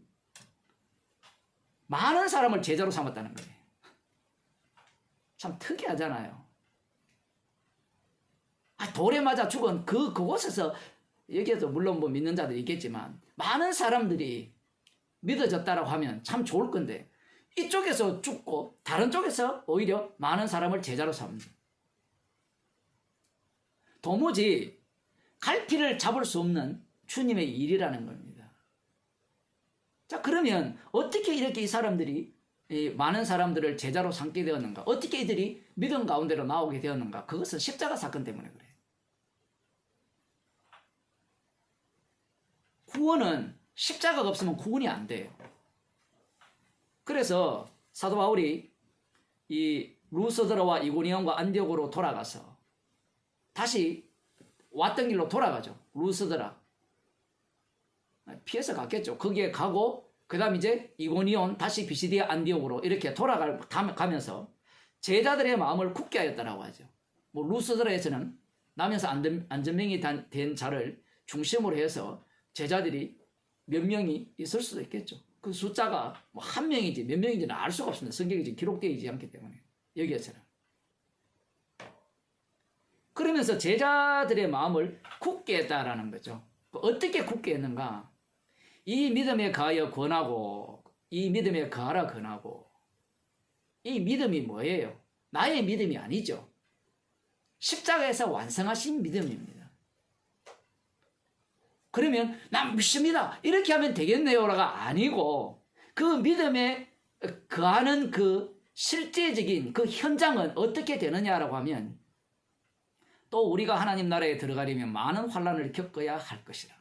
S1: 많은 사람을 제자로 삼았다는 거예요. 참 특이하잖아요. 돌에 맞아 죽은 그곳에서, 여기에도 물론 뭐 믿는 자들이 있겠지만 많은 사람들이 믿어졌다라고 하면 참 좋을 건데, 이쪽에서 죽고 다른 쪽에서 오히려 많은 사람을 제자로 삼는, 도무지 갈피를 잡을 수 없는 주님의 일이라는 겁니다. 자, 그러면 어떻게 이렇게 이 사람들이 많은 사람들을 제자로 삼게 되었는가? 어떻게 이들이 믿음 가운데로 나오게 되었는가? 그것은 십자가 사건 때문에 그래요. 구원은 십자가가 없으면 구원이 안 돼요. 그래서 사도 바울이 이 루스드라와 이고니온과 안디옥으로 돌아가서 다시 왔던 길로 돌아가죠. 루스드라 피해서 갔겠죠. 거기에 가고 그 다음 이제 이고니온, 다시 비시디아 안디옥으로 이렇게 돌아가면서 제자들의 마음을 굳게 하였다라고 하죠. 뭐 루스드라에서는 남에서 안전명이 된 자를 중심으로 해서 제자들이 몇 명이 있을 수도 있겠죠. 그 숫자가 뭐 한 명인지 몇 명인지는 알 수가 없습니다. 성경에 지금 기록되어 있지 않기 때문에 여기에서는. 그러면서 제자들의 마음을 굳게 했다라는 거죠. 어떻게 굳게 했는가? 이 믿음에 가하여 권하고, 이 믿음에 가하라 권하고. 이 믿음이 뭐예요? 나의 믿음이 아니죠. 십자가에서 완성하신 믿음입니다. 그러면 난 믿습니다, 이렇게 하면 되겠네요가 아니고, 그 믿음에 거하는 그 실제적인 그 현장은 어떻게 되느냐라고 하면, 또 우리가 하나님 나라에 들어가려면 많은 환난을 겪어야 할 것이라.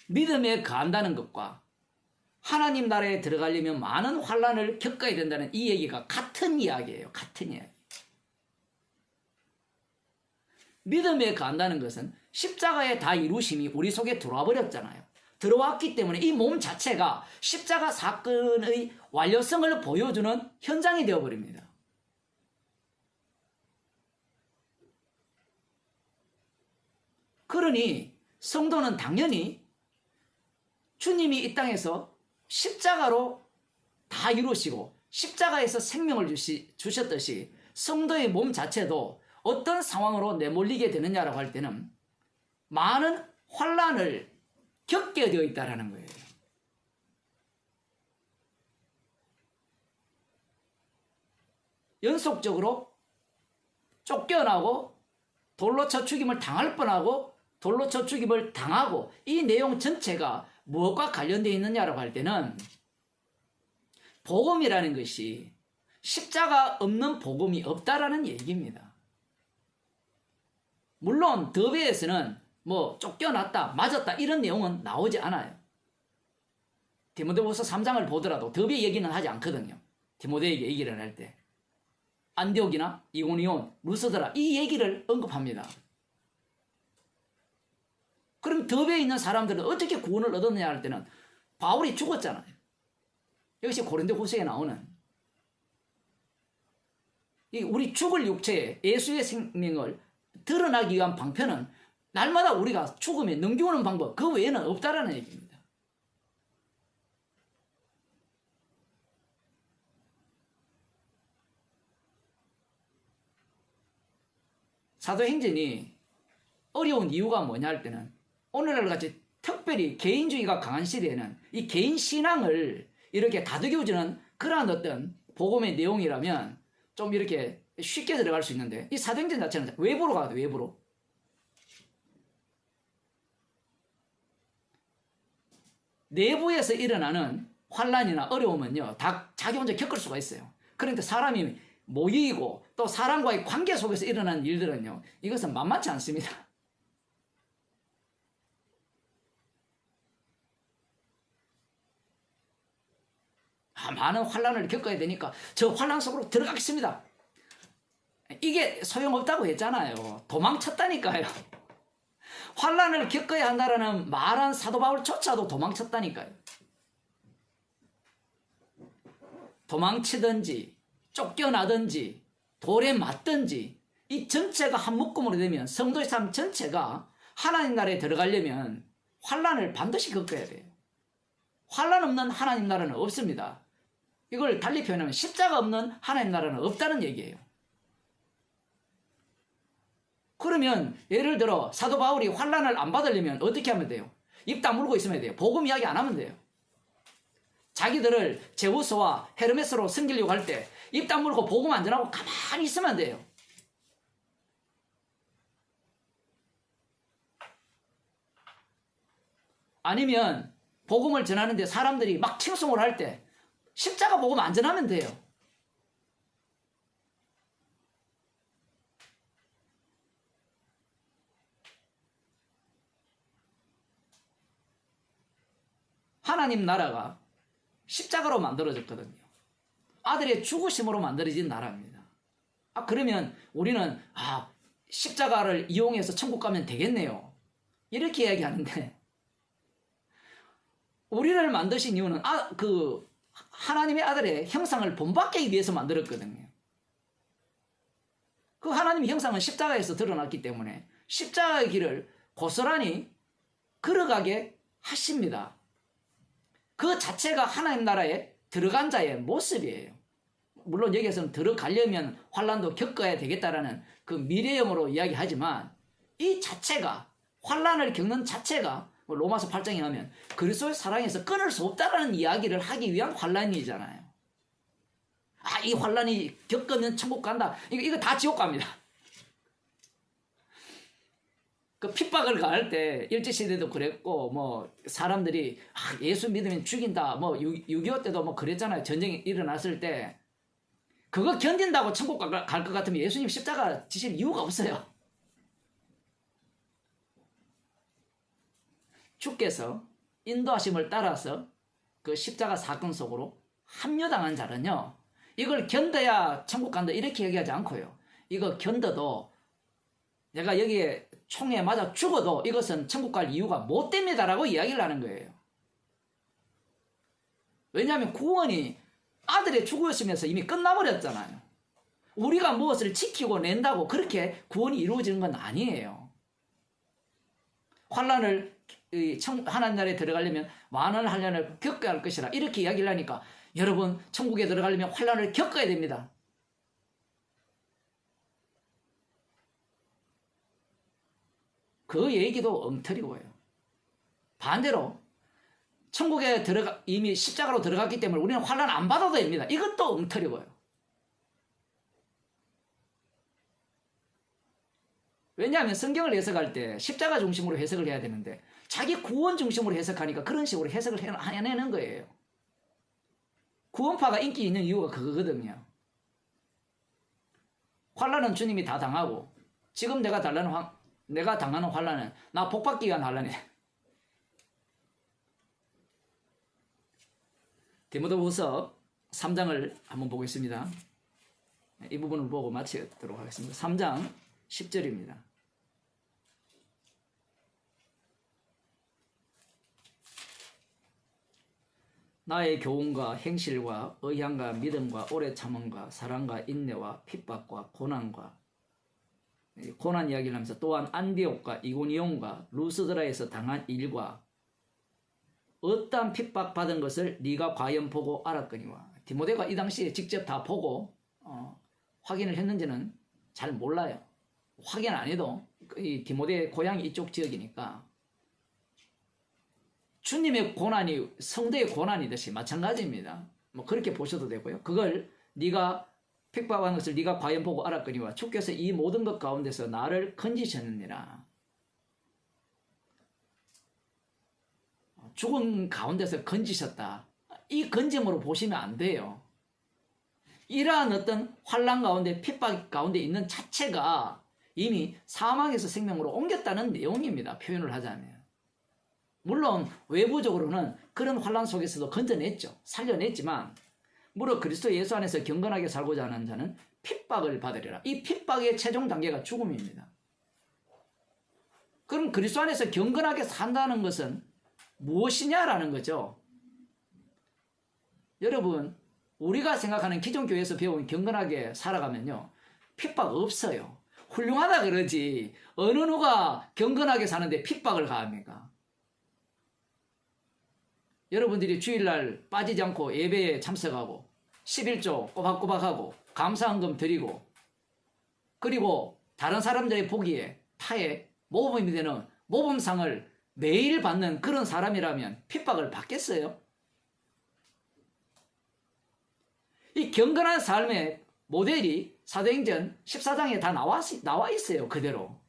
S1: 믿음에 거한다는 것과 하나님 나라에 들어가려면 많은 환난을 겪어야 된다는 이 얘기가 같은 이야기예요. 같은 이야기. 믿음에 거한다는 것은 십자가의 다 이루심이 우리 속에 들어와 버렸잖아요. 들어왔기 때문에 이 몸 자체가 십자가 사건의 완료성을 보여주는 현장이 되어버립니다. 그러니 성도는 당연히 주님이 이 땅에서 십자가로 다 이루시고 십자가에서 생명을 주셨듯이 성도의 몸 자체도 어떤 상황으로 내몰리게 되느냐라고 할 때는 많은 환난을 겪게 되어 있다는 거예요. 연속적으로 쫓겨나고 돌로 쳐 죽임을 당할 뻔하고 돌로 쳐 죽임을 당하고, 이 내용 전체가 무엇과 관련되어 있느냐라고 할 때는 복음이라는 것이 십자가 없는 복음이 없다라는 얘기입니다. 물론 더베에서는 뭐 쫓겨났다, 맞았다 이런 내용은 나오지 않아요. 디모데후서 3장을 보더라도 더베 얘기는 하지 않거든요. 디모데에게 얘기를 할 때 안디옥이나 이고니온, 루스드라 이 얘기를 언급합니다. 그럼 더베에 있는 사람들은 어떻게 구원을 얻었느냐 할 때는 바울이 죽었잖아요. 이것이 고린도후서에 나오는 우리 죽을 육체에 예수의 생명을 드러나기 위한 방편은 날마다 우리가 죽음에 넘겨오는 방법 그 외에는 없다라는 얘기입니다. 사도행전이 어려운 이유가 뭐냐 할 때는 오늘날 같이 특별히 개인주의가 강한 시대에는 이 개인 신앙을 이렇게 다독여주는 그러한 어떤 복음의 내용이라면 좀 이렇게 쉽게 들어갈 수 있는데 이 사도행전 자체는 외부로 가거든. 외부로. 내부에서 일어나는 환란이나 어려움은요 다 자기 혼자 겪을 수가 있어요. 그런데 사람이 모이고 또 사람과의 관계 속에서 일어나는 일들은요 이것은 만만치 않습니다. 많은 환란을 겪어야 되니까 저 환란 속으로 들어가겠습니다. 이게 소용없다고 했잖아요. 도망쳤다니까요. 환란을 겪어야 한다라는 말한 사도 바울조차도 도망쳤다니까요. 도망치든지 쫓겨나든지 돌에 맞든지 이 전체가 한 묶음으로 되면 성도의 삶 전체가 하나님 나라에 들어가려면 환란을 반드시 겪어야 돼요. 환란 없는 하나님 나라는 없습니다. 이걸 달리 표현하면 십자가 없는 하나님 나라는 없다는 얘기예요. 그러면 예를 들어 사도 바울이 환란을 안 받으려면 어떻게 하면 돼요? 입 다물고 있으면 돼요. 복음 이야기 안 하면 돼요. 자기들을 제우스와 헤르메스로 섬기려고 할 때 입 다물고 복음 안 전하고 가만히 있으면 돼요. 아니면 복음을 전하는데 사람들이 막 칭송을 할 때 십자가 복음 안 전하면 돼요. 하나님 나라가 십자가로 만들어졌거든요. 아들의 죽으심으로 만들어진 나라입니다. 그러면 우리는 십자가를 이용해서 천국 가면 되겠네요. 이렇게 이야기하는데 우리를 만드신 이유는 하나님의 아들의 형상을 본받기 위해서 만들었거든요. 그 하나님의 형상은 십자가에서 드러났기 때문에 십자가의 길을 고스란히 걸어가게 하십니다. 그 자체가 하나님 나라에 들어간 자의 모습이에요. 물론 여기에서는 들어가려면 환란도 겪어야 되겠다라는 그 미래형으로 이야기하지만 이 자체가 환란을 겪는 자체가 로마서 8장에 하면 그리스도의 사랑에서 끊을 수 없다라는 이야기를 하기 위한 환란이잖아요. 이 환란이 겪으면 천국 간다. 이거 다 지옥 갑니다. 그 핍박을 가할 때 일제시대도 그랬고 사람들이 예수 믿으면 죽인다 6.25 때도 그랬잖아요. 전쟁이 일어났을 때 그거 견딘다고 천국 갈 것 같으면 예수님 십자가 지실 이유가 없어요. 주께서 인도하심을 따라서 그 십자가 사건 속으로 합류당한 자는요 이걸 견뎌야 천국 간다 이렇게 얘기하지 않고요. 이거 견뎌도 내가 여기에 총에 맞아 죽어도 이것은 천국 갈 이유가 못 됩니다라고 이야기를 하는 거예요. 왜냐하면 구원이 아들의 죽으심에서 이미 끝나버렸잖아요. 우리가 무엇을 지키고 낸다고 그렇게 구원이 이루어지는 건 아니에요. 환란을 하나님 나라에 들어가려면 많은 환란을 겪어야 할 것이라 이렇게 이야기를 하니까 여러분 천국에 들어가려면 환란을 겪어야 됩니다. 그 얘기도 엉터리고요. 반대로 천국에 이미 십자가로 들어갔기 때문에 우리는 환란 안 받아도 됩니다. 이것도 엉터리고요. 왜냐하면 성경을 해석할 때 십자가 중심으로 해석을 해야 되는데 자기 구원 중심으로 해석하니까 그런 식으로 해석을 해내는 거예요. 구원파가 인기 있는 이유가 그거거든요. 환란은 주님이 다 당하고 지금 내가 당하는 환란은 나 복받기 위한 환란이에요. 디모데후서 3장을 한번 보겠습니다. 이 부분을 보고 마치도록 하겠습니다. 3장 10절입니다. 나의 교훈과 행실과 의향과 믿음과 오래 참음과 사랑과 인내와 핍박과 고난과 고난 이야기를 하면서 또한 안디옥과 이고니온과 루스드라에서 당한 일과 어떠한 핍박받은 것을 네가 과연 보고 알았거니와. 디모데가 이 당시에 직접 다 보고 확인을 했는지는 잘 몰라요. 확인 안 해도 이 디모데의 고향이 이쪽 지역이니까 주님의 고난이 성도의 고난이듯이 마찬가지입니다. 뭐 그렇게 보셔도 되고요. 그걸 네가 핍박한 것을 네가 과연 보고 알았거니와 주께서 이 모든 것 가운데서 나를 건지셨느니라. 죽은 가운데서 건지셨다. 이 건짐으로 보시면 안 돼요. 이러한 어떤 환난 가운데 핍박 가운데 있는 자체가 이미 사망에서 생명으로 옮겼다는 내용입니다. 표현을 하자면. 물론 외부적으로는 그런 환난 속에서도 건져냈죠. 살려냈지만 무릇 그리스도 예수 안에서 경건하게 살고자 하는 자는 핍박을 받으리라. 이 핍박의 최종 단계가 죽음입니다. 그럼 그리스도 안에서 경건하게 산다는 것은 무엇이냐라는 거죠. 여러분, 우리가 생각하는 기존 교회에서 배운 경건하게 살아가면요, 핍박 없어요. 훌륭하다 그러지 어느 누가 경건하게 사는데 핍박을 가합니까? 여러분들이 주일날 빠지지 않고 예배에 참석하고 11조 꼬박꼬박하고 감사헌금 드리고 그리고 다른 사람들의 보기에 타에 모범이 되는 모범상을 매일 받는 그런 사람이라면 핍박을 받겠어요? 이 경건한 삶의 모델이 사도행전 14장에 다 나와 있어요. 그대로.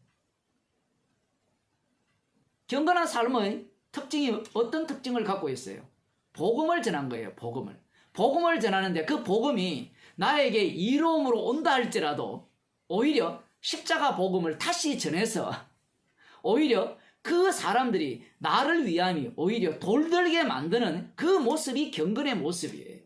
S1: 경건한 삶의 특징이 어떤 특징을 갖고 있어요? 복음을 전한 거예요. 복음을 전하는데 그 복음이 나에게 이로움으로 온다 할지라도 오히려 십자가 복음을 다시 전해서 오히려 그 사람들이 나를 위함이 오히려 돌들게 만드는 그 모습이 경건의 모습이에요.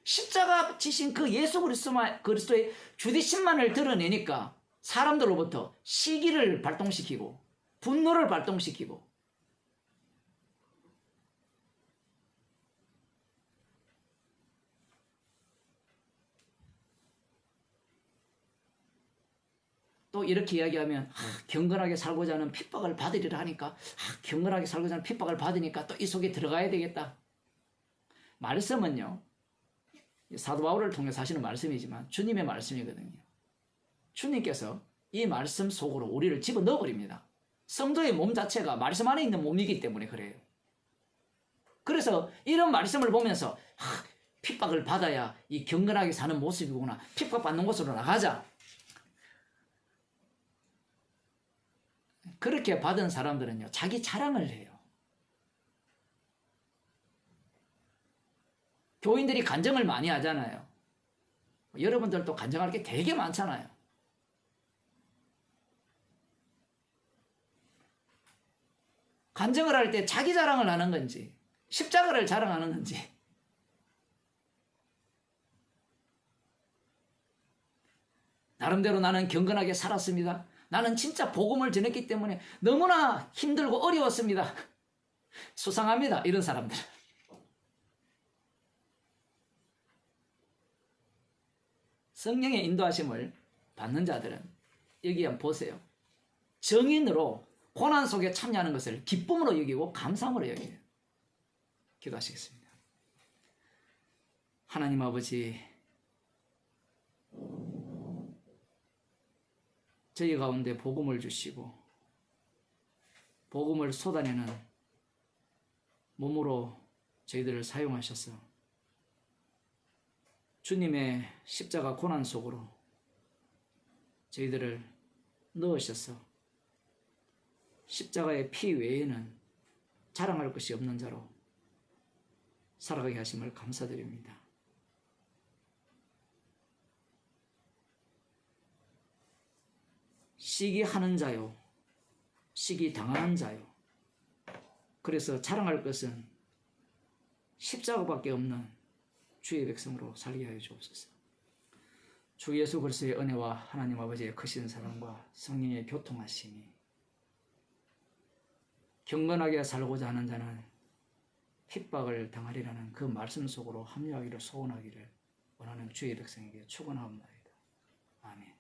S1: 십자가 지신 그 예수 그리스도의 주되심만을 드러내니까 사람들로부터 시기를 발동시키고 분노를 발동시키고 또 이렇게 이야기하면 경건하게 살고자 하는 핍박을 받으리라 하니까 경건하게 살고자 하는 핍박을 받으니까 또 이 속에 들어가야 되겠다. 말씀은요, 사도 바울을 통해서 하시는 말씀이지만 주님의 말씀이거든요. 주님께서 이 말씀 속으로 우리를 집어넣어 버립니다. 성도의 몸 자체가 말씀 안에 있는 몸이기 때문에 그래요. 그래서 이런 말씀을 보면서 핍박을 받아야 이 경건하게 사는 모습이구나. 핍박받는 곳으로 나가자. 그렇게 받은 사람들은요, 자기 자랑을 해요. 교인들이 간증을 많이 하잖아요. 여러분들도 간증할 게 되게 많잖아요. 간증을 할 때 자기 자랑을 하는 건지 십자가를 자랑하는 건지 나름대로 나는 경건하게 살았습니다. 나는 진짜 복음을 전했기 때문에 너무나 힘들고 어려웠습니다. 수상합니다. 이런 사람들. 성령의 인도하심을 받는 자들은 여기 한번 보세요. 정인으로 고난 속에 참여하는 것을 기쁨으로 여기고 감사함으로 여겨요. 기도하시겠습니다. 하나님 아버지, 저희 가운데 복음을 주시고 복음을 쏟아내는 몸으로 저희들을 사용하셔서 주님의 십자가 고난 속으로 저희들을 넣으셔서 십자가의 피 외에는 자랑할 것이 없는 자로 살아가게 하심을 감사드립니다. 시기하는 자요, 시기당하는 자요. 그래서 자랑할 것은 십자가밖에 없는 주의 백성으로 살게 하여 주옵소서. 주 예수 그리스도의 은혜와 하나님 아버지의 크신 사랑과 성령의 교통하심이 경건하게 살고자 하는 자는 핍박을 당하리라는 그 말씀 속으로 합류하기를 소원하기를 원하는 주의 백성에게 축원하옵나이다. 아멘.